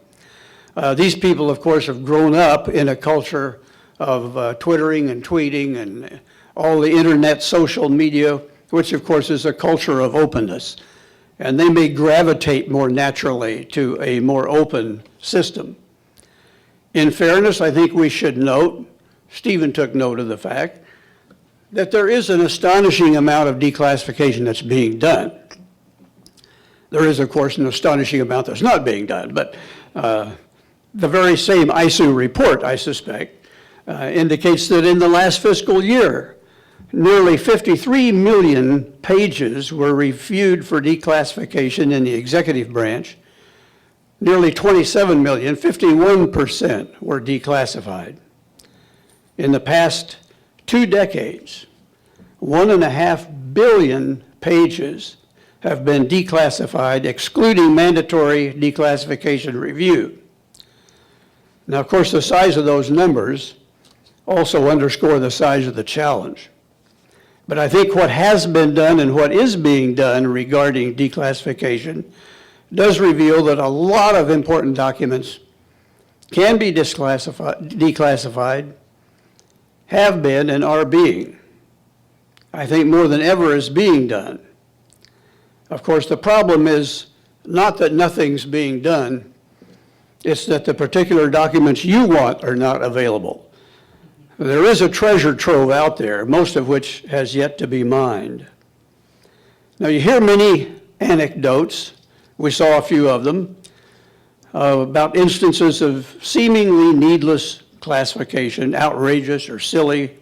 These people, of course, have grown up in a culture of twittering and tweeting and all the internet social media, which of course is a culture of openness. And they may gravitate more naturally to a more open system. In fairness, I think we should note, Stephen took note of the fact, that there is an astonishing amount of declassification that's being done. There is, of course, an astonishing amount that's not being done, but the very same ISOO report, I suspect, indicates that in the last fiscal year, nearly 53 million pages were reviewed for declassification in the executive branch. Nearly 27 million, 51% were declassified. In the past 2 decades, 1.5 billion pages have been declassified, excluding mandatory declassification review. Now, of course, the size of those numbers also underscore the size of the challenge. But I think what has been done and what is being done regarding declassification does reveal that a lot of important documents can be declassified, have been, and are being. I think more than ever is being done. Of course, the problem is not that nothing's being done, it's that the particular documents you want are not available. There is a treasure trove out there, most of which has yet to be mined. Now, you hear many anecdotes, we saw a few of them, about instances of seemingly needless classification, outrageous or silly.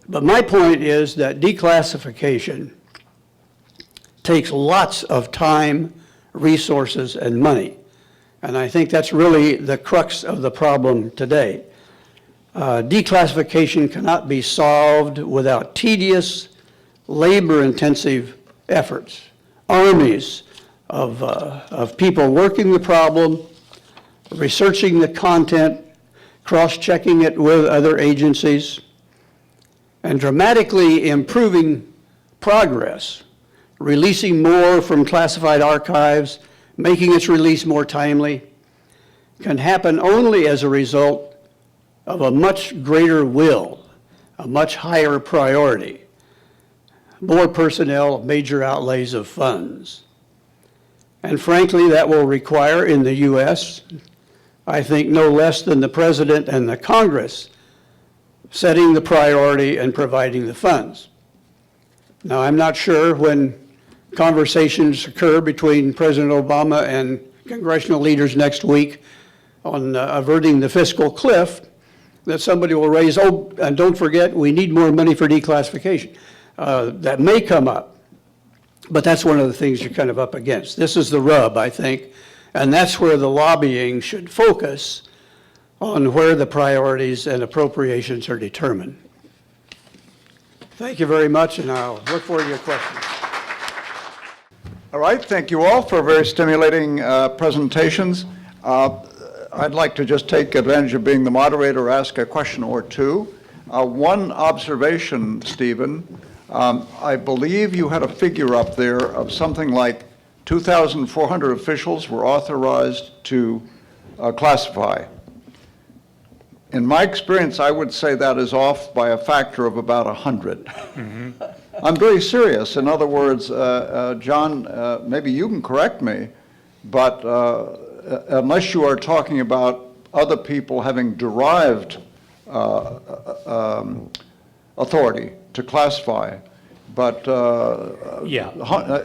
But my point is that declassification takes lots of time, resources, and money. And I think that's really the crux of the problem today. Declassification cannot be solved without tedious, labor-intensive efforts. Armies of people working the problem, researching the content, cross-checking it with other agencies, and dramatically improving progress, releasing more from classified archives, making its release more timely, can happen only as a result of a much greater will, a much higher priority, more personnel, major outlays of funds. And frankly, that will require in the US, I think no less than the President and the Congress setting the priority and providing the funds. Now, I'm not sure when conversations occur between President Obama and congressional leaders next week on averting the fiscal cliff, that somebody will raise, oh, and don't forget, we need more money for declassification. That may come up, but that's one of the things you're kind of up against. This is the rub, I think, and that's where the lobbying should focus on where the priorities and appropriations are determined. Thank you very much, and I'll look forward to your questions. All right, thank you all for very stimulating presentations. I'd like to just take advantage of being the moderator, ask a question or two. One observation, Stephen, I believe you had a figure up there of something like 2,400 officials were authorized to classify. In my experience, I would say that is off by a factor of about 100. Mm-hmm. I'm very serious. In other words, John, maybe you can correct me, but unless you are talking about other people having derived authority to classify, but Yeah.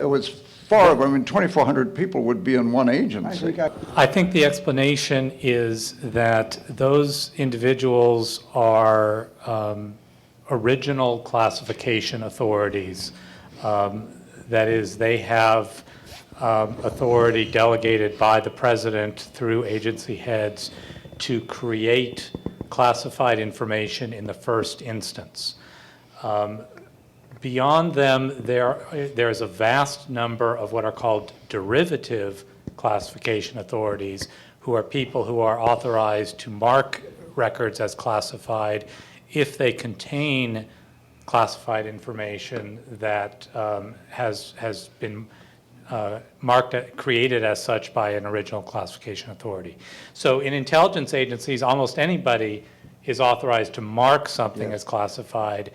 It was far over. I mean, 2,400 people would be in one agency. I think the explanation is that those individuals are original classification authorities. That is, they have authority delegated by the president through agency heads to create classified information in the first instance. Beyond them, there is a vast number of what are called derivative classification authorities who are people who are authorized to mark records as classified if they contain classified information that has been created as such by an original classification authority. So in intelligence agencies, almost anybody is authorized to mark something as classified,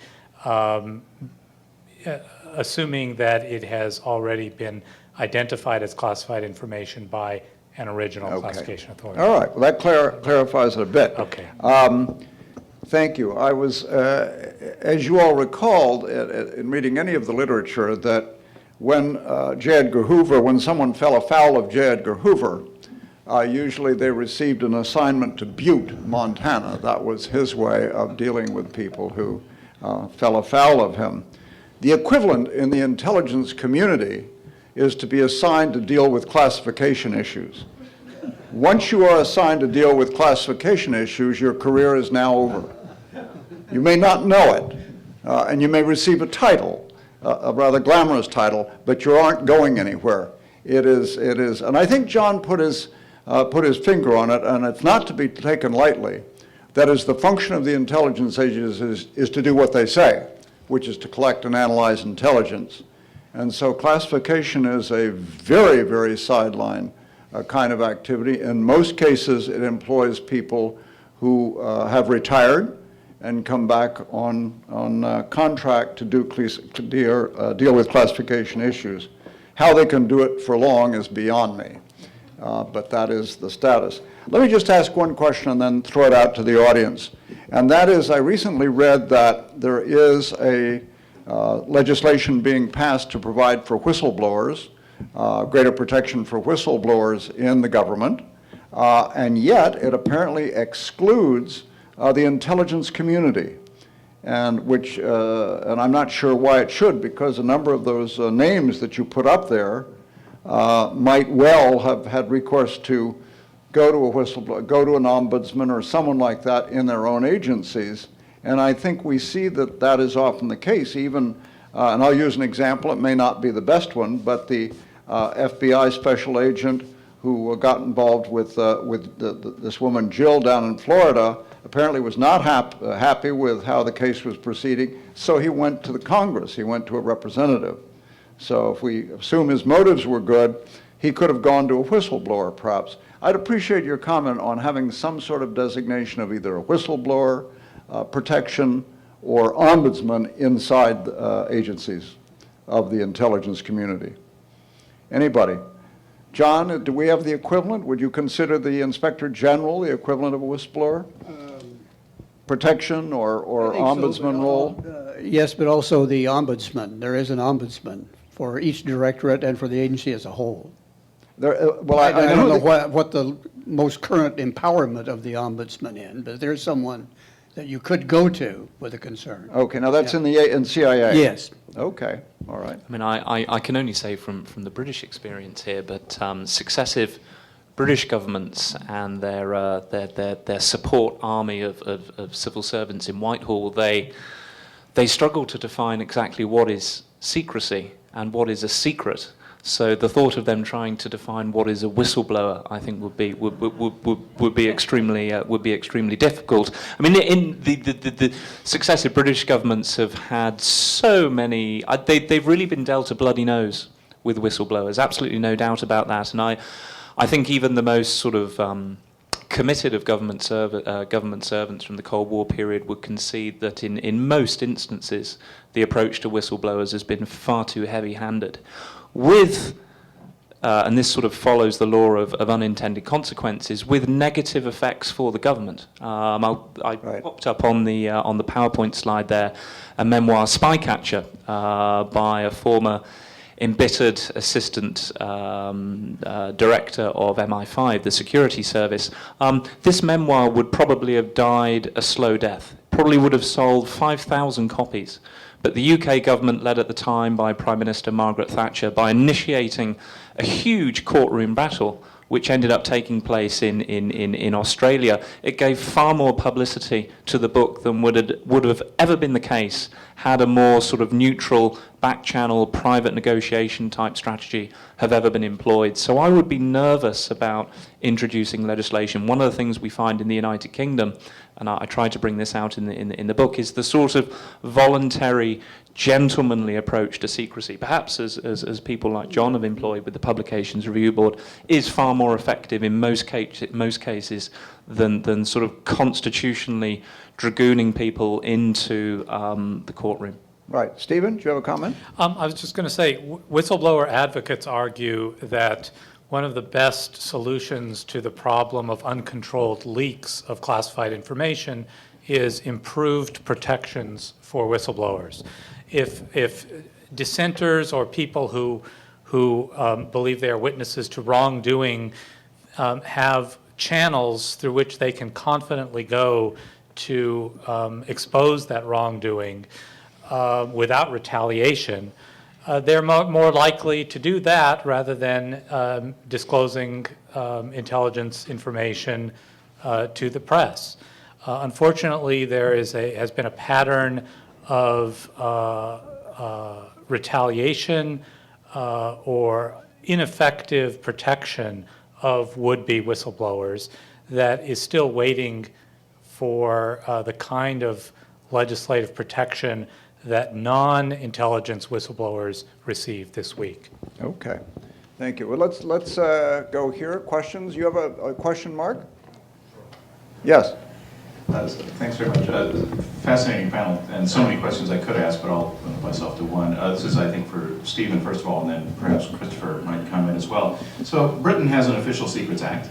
assuming that it has already been identified as classified information by an original classification authority. All right, well, that clarifies it a bit. Okay. Thank you. I was, as you all recalled in reading any of the literature, that when J. Edgar Hoover, when someone fell afoul of J. Edgar Hoover, usually they received an assignment to Butte, Montana. That was his way of dealing with people who fell afoul of him. The equivalent in the intelligence community is to be assigned to deal with classification issues. Once you are assigned to deal with classification issues, your career is now over. You may not know it, and you may receive a title, a rather glamorous title, but you aren't going anywhere. It is, and I think John put his finger on it, and it's not to be taken lightly. That is, the function of the intelligence agencies is to do what they say, which is to collect and analyze intelligence. And so classification is a very, very sideline kind of activity. In most cases, it employs people who have retired and come back on contract to deal with classification issues. How they can do it for long is beyond me, but that is the status. Let me just ask one question and then throw it out to the audience. And that is, I recently read that there is a legislation being passed to provide for whistleblowers, greater protection for whistleblowers in the government, and yet it apparently excludes the intelligence community, and I'm not sure why it should, because a number of those names that you put up there might well have had recourse to go to a whistleblower, go to an ombudsman or someone like that in their own agencies. And I think we see that that is often the case. Even, and I'll use an example, it may not be the best one, but the FBI special agent who got involved with this woman Jill down in Florida apparently was not happy with how the case was proceeding, so he went to the Congress, he went to a representative. So if we assume his motives were good, he could have gone to a whistleblower perhaps. I'd appreciate your comment on having some sort of designation of either a whistleblower, protection, or ombudsman inside agencies of the intelligence community. Anybody? John, do we have the equivalent? Would you consider the Inspector General the equivalent of a whistleblower? Protection or ombudsman role? Yes, but also the ombudsman. There is an ombudsman for each directorate and for the agency as a whole. Well, I don't know what the most current empowerment of the ombudsman is, but there's someone that you could go to with a concern. Okay, now that's in CIA? Yes. Okay, all right. I mean, I can only say from the British experience here, but successive British governments and their support army of civil servants in Whitehall, they struggle to define exactly what is secrecy and what is a secret. So the thought of them trying to define what is a whistleblower, I think, would be extremely difficult. I mean, in the successive British governments have had so many. They've really been dealt a bloody nose with whistleblowers. Absolutely no doubt about that. And I think even the most sort of committed of government servants from the Cold War period would concede that in most instances the approach to whistleblowers has been far too heavy-handed. With, and this sort of follows the law of unintended consequences, with negative effects for the government. I popped up on the PowerPoint slide there a memoir, Spycatcher, by a former embittered assistant director of MI5, the security service. This memoir would probably have died a slow death. Probably would have sold 5,000 copies. But the UK government, led at the time by Prime Minister Margaret Thatcher, by initiating a huge courtroom battle, which ended up taking place in Australia, it gave far more publicity to the book than would have ever been the case had a more sort of neutral back channel, private negotiation type strategy have ever been employed. So I would be nervous about introducing legislation. One of the things we find in the United Kingdom, and I tried to bring this out in the book, is the sort of voluntary, gentlemanly approach to secrecy, perhaps as people like John have employed with the Publications Review Board, is far more effective in most cases than sort of constitutionally dragooning people into the courtroom. Right. Stephen, do you have a comment? I was just going to say, whistleblower advocates argue that one of the best solutions to the problem of uncontrolled leaks of classified information is improved protections for whistleblowers. If dissenters or people who believe they are witnesses to wrongdoing have channels through which they can confidently go to expose that wrongdoing without retaliation, they're more likely to do that rather than disclosing intelligence information to the press. Unfortunately, there has been a pattern of retaliation or ineffective protection of would-be whistleblowers that is still waiting for the kind of legislative protection that non-intelligence whistleblowers received this week. Okay. Thank you. Well, let's go here. Questions? You have a question, Mark? Yes. Thanks very much. Fascinating panel, and so many questions I could ask, but I'll limit myself to one. This is, I think, for Stephen, first of all, and then perhaps Christopher might comment as well. So Britain has an Official Secrets Act.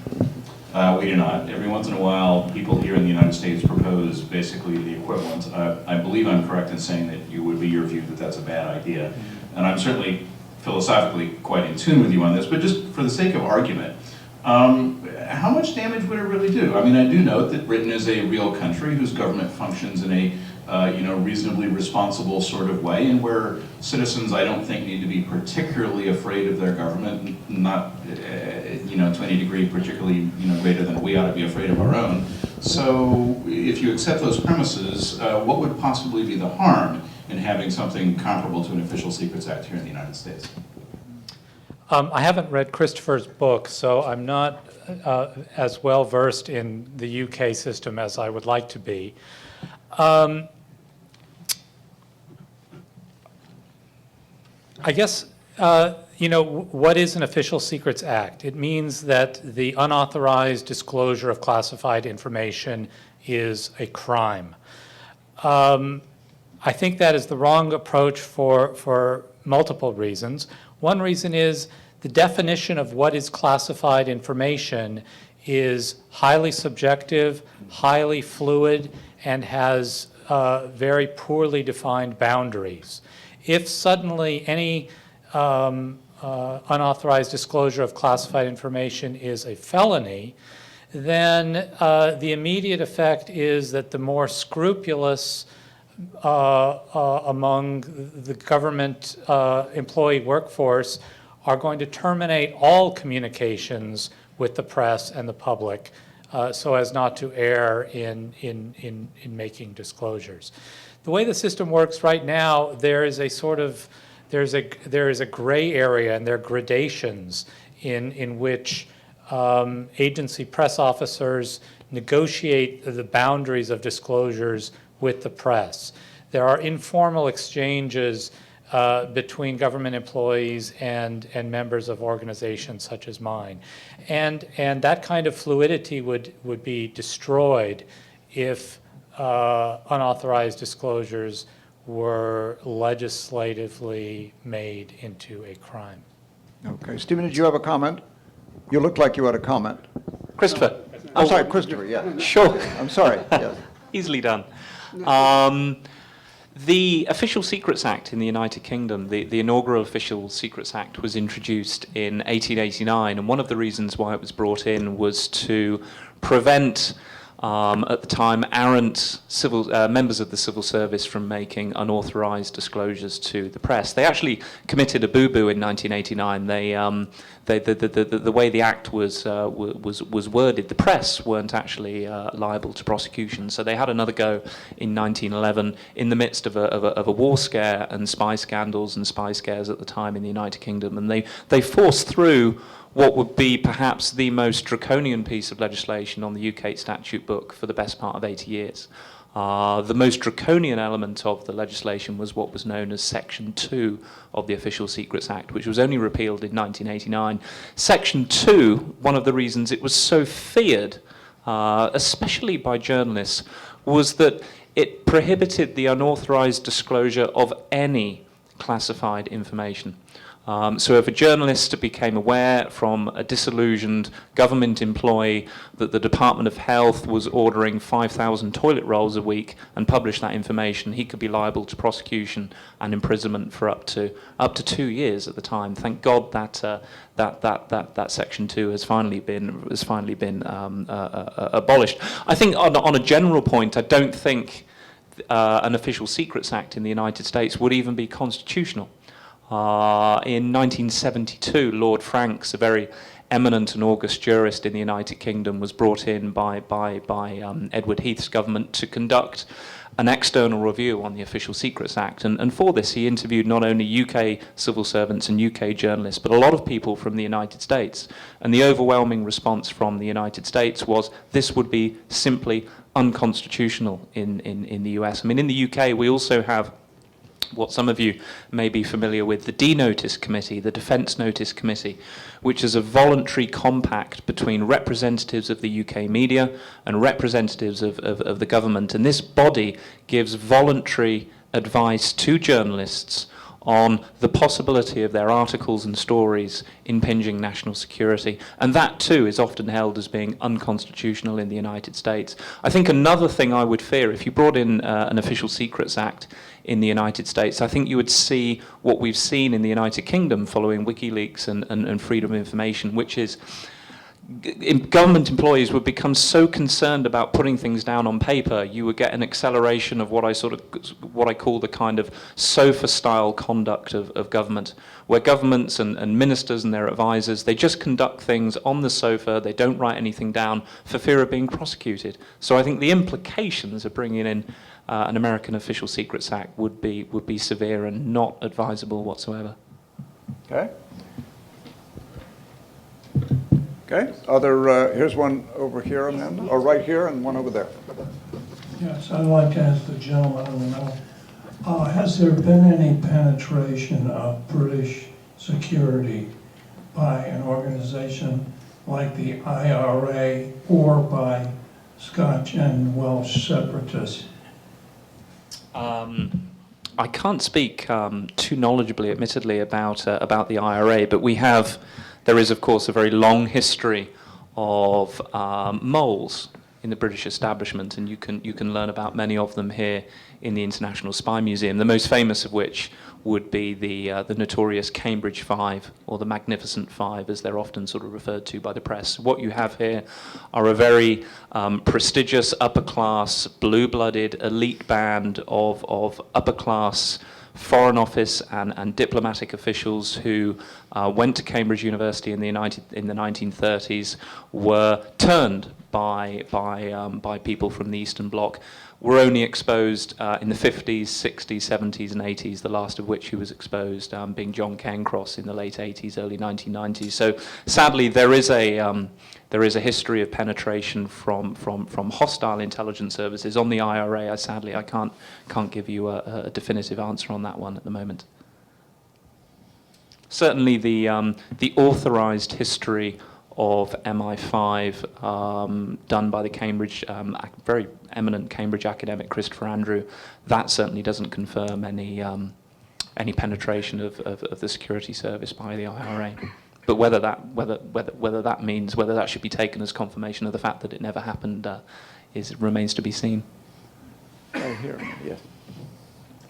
We do not. Every once in a while, people here in the United States propose basically the equivalent. I believe I'm correct in saying that you would be your view that that's a bad idea. And I'm certainly philosophically quite in tune with you on this, but just for the sake of argument, how much damage would it really do? I mean, I do note that Britain is a real country whose government functions in a reasonably responsible sort of way, and where citizens, I don't think, need to be particularly afraid of their government, not to any degree particularly greater than we ought to be afraid of our own. So if you accept those premises, what would possibly be the harm in having something comparable to an Official Secrets Act here in the United States? I haven't read Christopher's book, so I'm not as well versed in the UK system as I would like to be. I guess, what is an Official Secrets Act? It means that the unauthorized disclosure of classified information is a crime. I think that is the wrong approach for multiple reasons. One reason is the definition of what is classified information is highly subjective, highly fluid, and has very poorly defined boundaries. If suddenly any unauthorized disclosure of classified information is a felony, then the immediate effect is that the more scrupulous among the government employee workforce are going to terminate all communications with the press and the public so as not to err in making disclosures. The way the system works right now, there is a gray area, and there are gradations in which agency press officers negotiate the boundaries of disclosures with the press. There are informal exchanges between government employees and members of organizations such as mine. And that kind of fluidity would be destroyed if unauthorized disclosures were legislatively made into a crime. Okay. Stephen, did you have a comment? You looked like you had a comment. Christopher. I'm sorry, Christopher, yeah. Sure. I'm sorry, yes. Easily done. The Official Secrets Act in the United Kingdom, the inaugural Official Secrets Act, was introduced in 1889, and one of the reasons why it was brought in was to prevent, at the time, errant members of the civil service from making unauthorized disclosures to the press. They actually committed a boo-boo in 1989. the way the act was worded, the press weren't actually liable to prosecution. So they had another go in 1911 in the midst of a war scare and spy scandals and spy scares at the time in the United Kingdom, and they forced through what would be perhaps the most draconian piece of legislation on the UK statute book for the best part of 80 years. The most draconian element of the legislation was what was known as Section 2 of the Official Secrets Act, which was only repealed in 1989. Section 2, one of the reasons it was so feared, especially by journalists, was that it prohibited the unauthorized disclosure of any classified information. So if a journalist became aware from a disillusioned government employee that the Department of Health was ordering 5,000 toilet rolls a week and published that information, he could be liable to prosecution and imprisonment for up to 2 years at the time. Thank God that that Section 2 has finally been abolished. I think on a general point, I don't think an Official Secrets Act in the United States would even be constitutional. In 1972, Lord Franks, a very eminent and august jurist in the United Kingdom, was brought in by Edward Heath's government to conduct an external review on the Official Secrets Act. And for this, he interviewed not only UK civil servants and UK journalists, but a lot of people from the United States. And the overwhelming response from the United States was this would be simply unconstitutional in the US. I mean, in the UK, we also have what some of you may be familiar with, the D-Notice Committee, the Defence Notice Committee, which is a voluntary compact between representatives of the UK media and representatives of the government. And this body gives voluntary advice to journalists on the possibility of their articles and stories impinging national security. And that, too, is often held as being unconstitutional in the United States. I think another thing I would fear, if you brought in an Official Secrets Act in the United States, I think you would see what we've seen in the United Kingdom following Wikileaks and freedom of information, which is government employees would become so concerned about putting things down on paper, you would get an acceleration of what I call the kind of sofa-style conduct of government, where governments and ministers and their advisors, they just conduct things on the sofa, they don't write anything down for fear of being prosecuted. So I think the implications of bringing in an American Official Secrets Act would be severe and not advisable whatsoever. Okay. Okay, here's one over here, Amanda, or right here, and one over there. Yes, I'd like to ask the gentleman on the middle, has there been any penetration of British security by an organization like the IRA or by Scotch and Welsh separatists? I can't speak too knowledgeably, admittedly, about the IRA, but there is, of course, a very long history of moles in the British establishment, and you can learn about many of them here in the International Spy Museum. The most famous of which would be the notorious Cambridge Five, or the Magnificent Five, as they're often sort of referred to by the press. What you have here are a very prestigious, upper-class, blue-blooded elite band of upper-class Foreign Office and diplomatic officials who went to Cambridge University in the 1930s, were turned by people from the Eastern Bloc, were only exposed in the 50s, 60s, 70s, and 80s, the last of which who was exposed being John Cairncross in the late 80s, early 1990s. So sadly, there is a history of penetration from hostile intelligence services on the IRA. Sadly, I can't give you a definitive answer on that one at the moment. Certainly, the authorized history of MI5 done by the Cambridge, very eminent Cambridge academic Christopher Andrew, that certainly doesn't confirm any penetration of the security service by the IRA. But whether that means, whether that should be taken as confirmation of the fact that it never happened, remains to be seen. Oh, here, yes.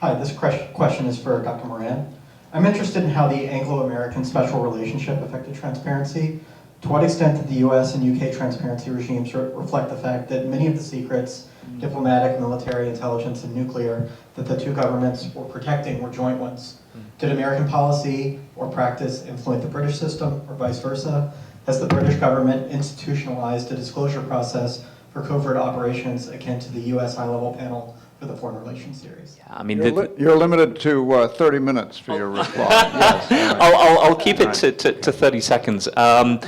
Hi, this question is for Dr. Moran. I'm interested in how the Anglo-American special relationship affected transparency. To what extent did the US and UK transparency regimes reflect the fact that many of the secrets, diplomatic, military, intelligence, and nuclear, that the two governments were protecting were joint ones? Did American policy or practice influence the British system, or vice versa? Has the British government institutionalized a disclosure process for covert operations akin to the US high-level panel for the Foreign Relations series? Yeah, I mean, You're limited to 30 minutes for your reply. Yes, all right. I'll keep it to 30 seconds. One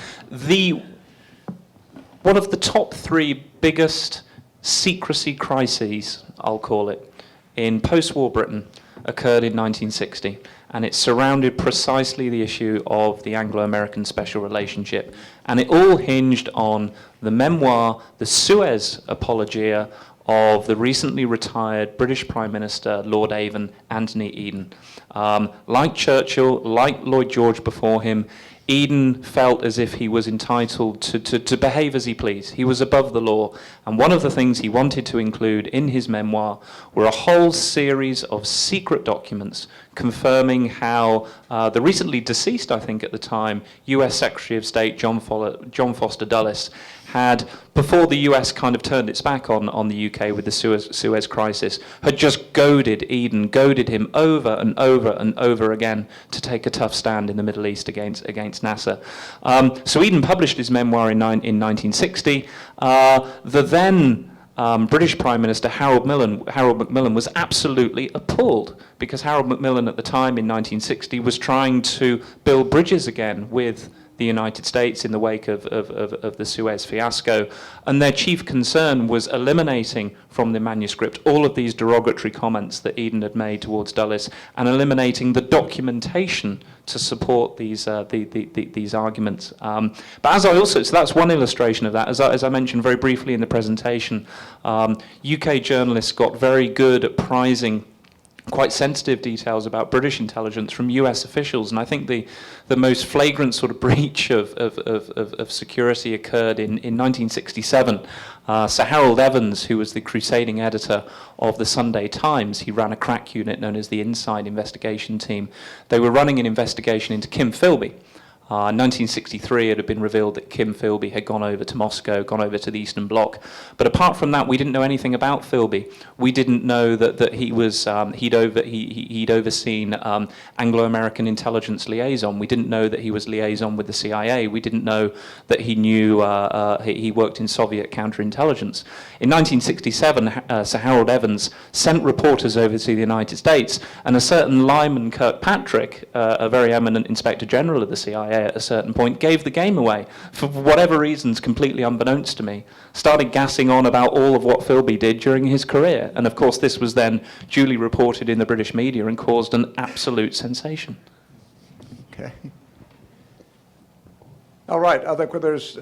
of the top 3 biggest secrecy crises, I'll call it, in post-war Britain occurred in 1960, and it surrounded precisely the issue of the Anglo-American special relationship. And it all hinged on the memoir, The Suez Apologia, of the recently retired British Prime Minister, Lord Avon, Anthony Eden. Like Churchill, like Lloyd George before him, Eden felt as if he was entitled to behave as he pleased. He was above the law. And one of the things he wanted to include in his memoir were a whole series of secret documents confirming how the recently deceased, I think at the time, US Secretary of State John Foster Dulles had, before the US kind of turned its back on the UK with the Suez crisis, had just goaded him over and over and over again to take a tough stand in the Middle East against Nasser. So Eden published his memoir in 1960. The then British Prime Minister Harold Macmillan was absolutely appalled, because Harold Macmillan at the time in 1960 was trying to build bridges again with the United States in the wake of the Suez fiasco, and their chief concern was eliminating from the manuscript all of these derogatory comments that Eden had made towards Dulles, and eliminating the documentation to support these arguments. But as I also, so that's one illustration of that. As I mentioned very briefly in the presentation, UK journalists got very good at prizing quite sensitive details about British intelligence from US officials, and I think the most flagrant sort of breach of security occurred in 1967. Sir Harold Evans, who was the crusading editor of the Sunday Times, he ran a crack unit known as the Inside Investigation Team. They were running an investigation into Kim Philby. In 1963, it had been revealed that Kim Philby had gone over to Moscow, gone over to the Eastern Bloc. But apart from that, we didn't know anything about Philby. We didn't know that he was he'd overseen Anglo-American intelligence liaison. We didn't know that he was liaison with the CIA. We didn't know that he knew he worked in Soviet counterintelligence. In 1967, Sir Harold Evans sent reporters over to the United States, and a certain Lyman Kirkpatrick, a very eminent Inspector General of the CIA, at a certain point, gave the game away, for whatever reasons completely unbeknownst to me, started gassing on about all of what Philby did during his career. And of course this was then duly reported in the British media and caused an absolute sensation. Okay. All right, I think there's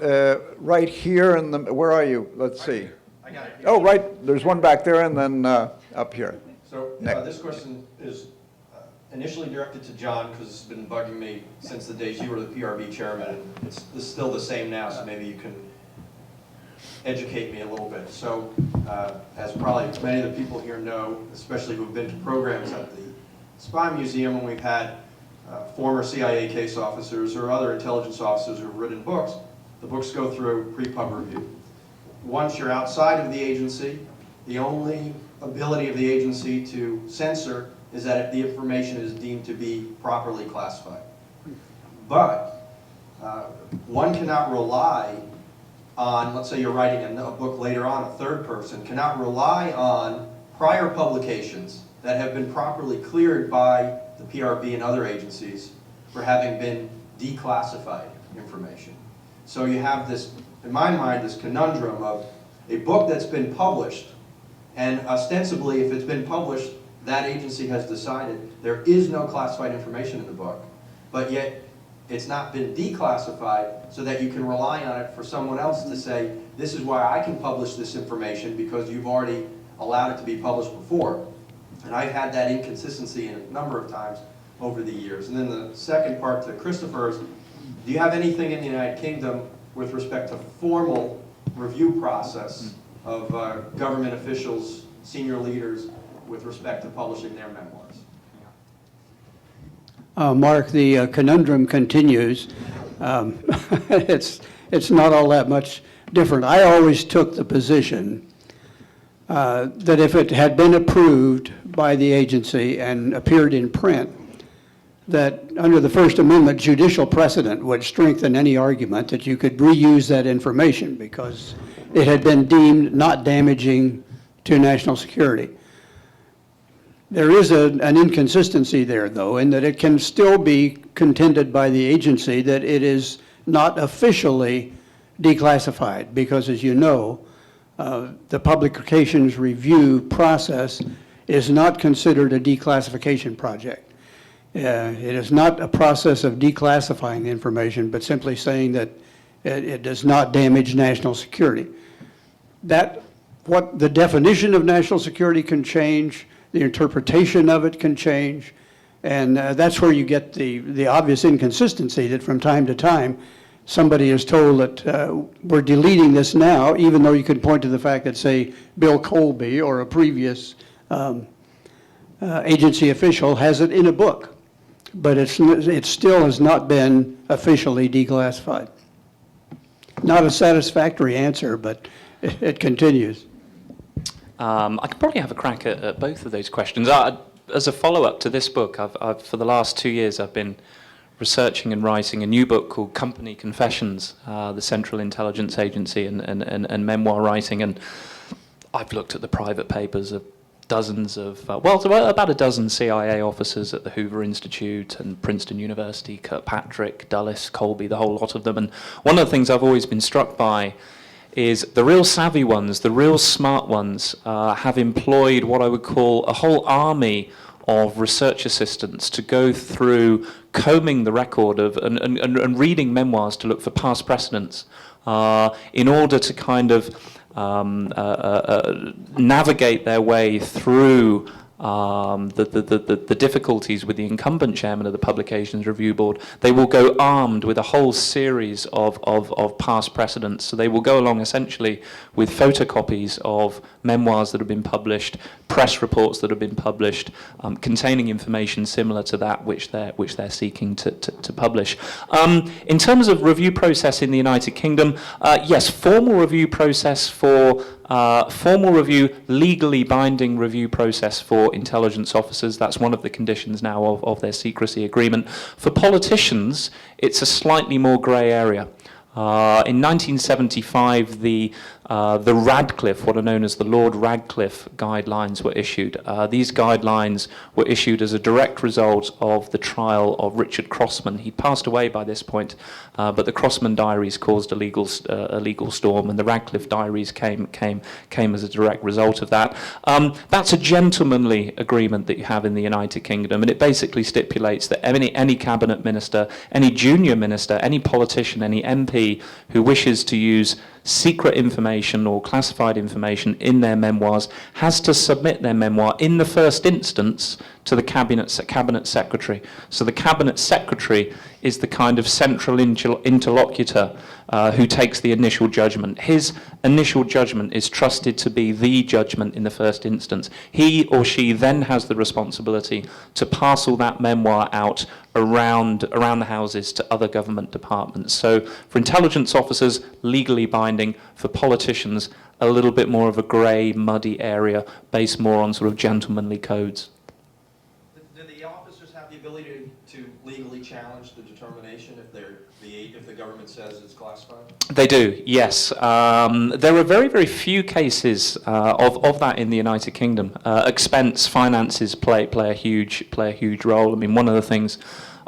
right here in the, where are you? Let's see. I got it. Oh, right, there's one back there and then up here. So this question is initially directed to John, because it's been bugging me since the days you were the PRB chairman, and it's still the same now, so maybe you can educate me a little bit. So as probably many of the people here know, especially who've been to programs at the Spy Museum, when we've had former CIA case officers or other intelligence officers who've written books, the books go through pre-pub review. Once you're outside of the agency, the only ability of the agency to censor is that if the information is deemed to be properly classified. But one cannot rely on, let's say you're writing a book later on, a third person, cannot rely on prior publications that have been properly cleared by the PRB and other agencies for having been declassified information. So you have this, in my mind, this conundrum of a book that's been published, and ostensibly if it's been published, that agency has decided there is no classified information in the book, but yet it's not been declassified so that you can rely on it for someone else to say, this is why I can publish this information because you've already allowed it to be published before. And I've had that inconsistency a number of times over the years. And then the second part to Christopher's, do you have anything in the United Kingdom with respect to formal review process of government officials, senior leaders, with respect to publishing their memoirs? Mark, the conundrum continues. It's not all that much different. I always took the position that if it had been approved by the agency and appeared in print, that under the First Amendment, judicial precedent would strengthen any argument that you could reuse that information because it had been deemed not damaging to national security. There is an inconsistency there, though, in that it can still be contended by the agency that it is not officially declassified, because as you know, the publications review process is not considered a declassification project. It is not a process of declassifying the information, but simply saying that it does not damage national security. What the definition of national security can change, the interpretation of it can change, and that's where you get the obvious inconsistency that from time to time somebody is told that we're deleting this now, even though you could point to the fact that, say, Bill Colby or a previous agency official has it in a book, but it still has not been officially declassified. Not a satisfactory answer, but it continues. I could probably have a crack at both of those questions. As a follow-up to this book, I've for the last 2 years, I've been researching and writing a new book called Company Confessions, the Central Intelligence Agency and memoir writing. And I've looked at the private papers of dozens of, about a dozen CIA officers at the Hoover Institute and Princeton University, Kirkpatrick, Dulles, Colby, the whole lot of them. And one of the things I've always been struck by is the real savvy ones, the real smart ones, have employed what I would call a whole army of research assistants to go through combing the record of and reading memoirs to look for past precedents in order to kind of navigate their way through the difficulties with the incumbent chairman of the Publications Review Board. They will go armed with a whole series of past precedents. So they will go along essentially with photocopies of memoirs that have been published, press reports that have been published, containing information similar to that which they're seeking to publish. In terms of review process in the United Kingdom, yes, formal review process for formal review, legally binding review process for intelligence officers. That's one of the conditions now of their secrecy agreement. For politicians, it's a slightly more grey area. In 1975, the Radcliffe, what are known as the Lord Radcliffe guidelines, were issued. These guidelines were issued as a direct result of the trial of Richard Crossman. He passed away by this point, but the Crossman diaries caused a legal storm, and the Radcliffe diaries came as a direct result of that. That's a gentlemanly agreement that you have in the United Kingdom, and it basically stipulates that any cabinet minister, any junior minister, any politician, any MP who wishes to use secret information or classified information in their memoirs has to submit their memoir in the first instance to the cabinet secretary. So the cabinet secretary is the kind of central interlocutor who takes the initial judgment. His initial judgment is trusted to be the judgment in the first instance. He or she then has the responsibility to parcel that memoir out around the houses to other government departments. So for intelligence officers, legally binding. For politicians, a little bit more of a grey, muddy area based more on sort of gentlemanly codes. Do the officers have the ability to legally challenge the determination if the government says it's classified? They do, yes. There are very, very few cases of that in the United Kingdom. Expense, finances play a huge role. I mean, one of the things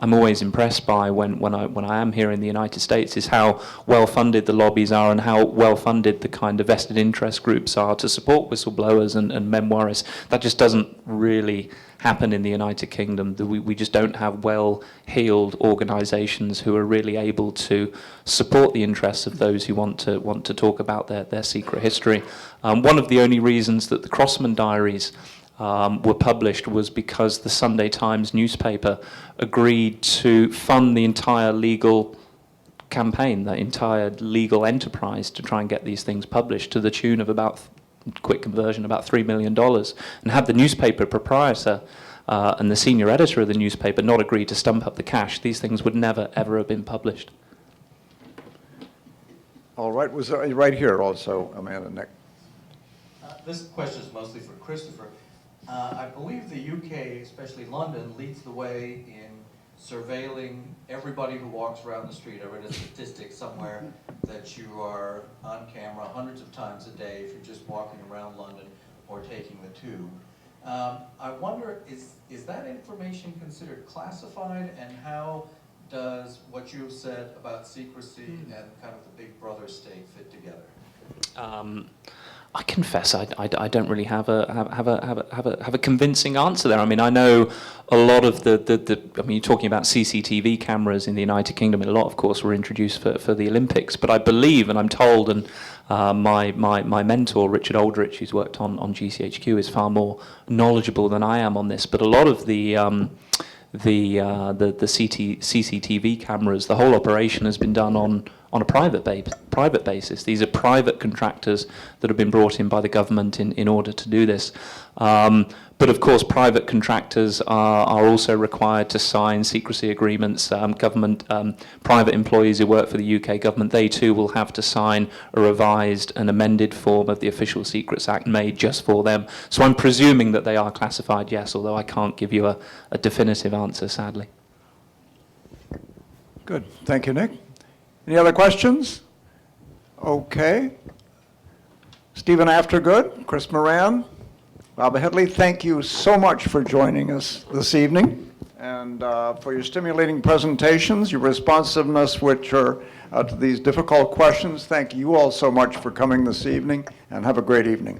I'm always impressed by when I am here in the United States is how well funded the lobbies are and how well funded the kind of vested interest groups are to support whistleblowers and memoirists. That just doesn't really happen in the United Kingdom. We just don't have well-heeled organisations who are really able to support the interests of those who want to talk about their secret history. One of the only reasons that the Crossman diaries were published was because the Sunday Times newspaper agreed to fund the entire legal campaign, the entire legal enterprise to try and get these things published to the tune of about, quick conversion, about $3 million. And had the newspaper proprietor and the senior editor of the newspaper not agreed to stump up the cash, these things would never, ever have been published. All right, was right here also, Amanda, Nick. This question is mostly for Christopher. I believe the UK, especially London, leads the way in surveilling everybody who walks around the street. I read a statistic somewhere that you are on camera hundreds of times a day if you're just walking around London or taking the tube. I wonder, is that information considered classified, and how does what you've said about secrecy and kind of the big brother state fit together? I confess I don't really have a convincing answer there. I mean, I know a lot of I mean, you're talking about CCTV cameras in the United Kingdom, and a lot, of course, were introduced for the Olympics. But I believe, and I'm told, and my mentor, Richard Aldrich, who's worked on GCHQ, is far more knowledgeable than I am on this. But a lot of the CCTV cameras, the whole operation has been done on a private basis. These are private contractors that have been brought in by the government in order to do this. But of course, private contractors are also required to sign secrecy agreements. Private employees who work for the UK government, they too will have to sign a revised and amended form of the Official Secrets Act made just for them. So I'm presuming that they are classified, yes, although I can't give you a definitive answer, sadly. Good, thank you, Nick. Any other questions? Okay. Stephen Aftergood, Chris Moran, Bob Headley, thank you so much for joining us this evening and for your stimulating presentations, your responsiveness to these difficult questions. Thank you all so much for coming this evening, and have a great evening.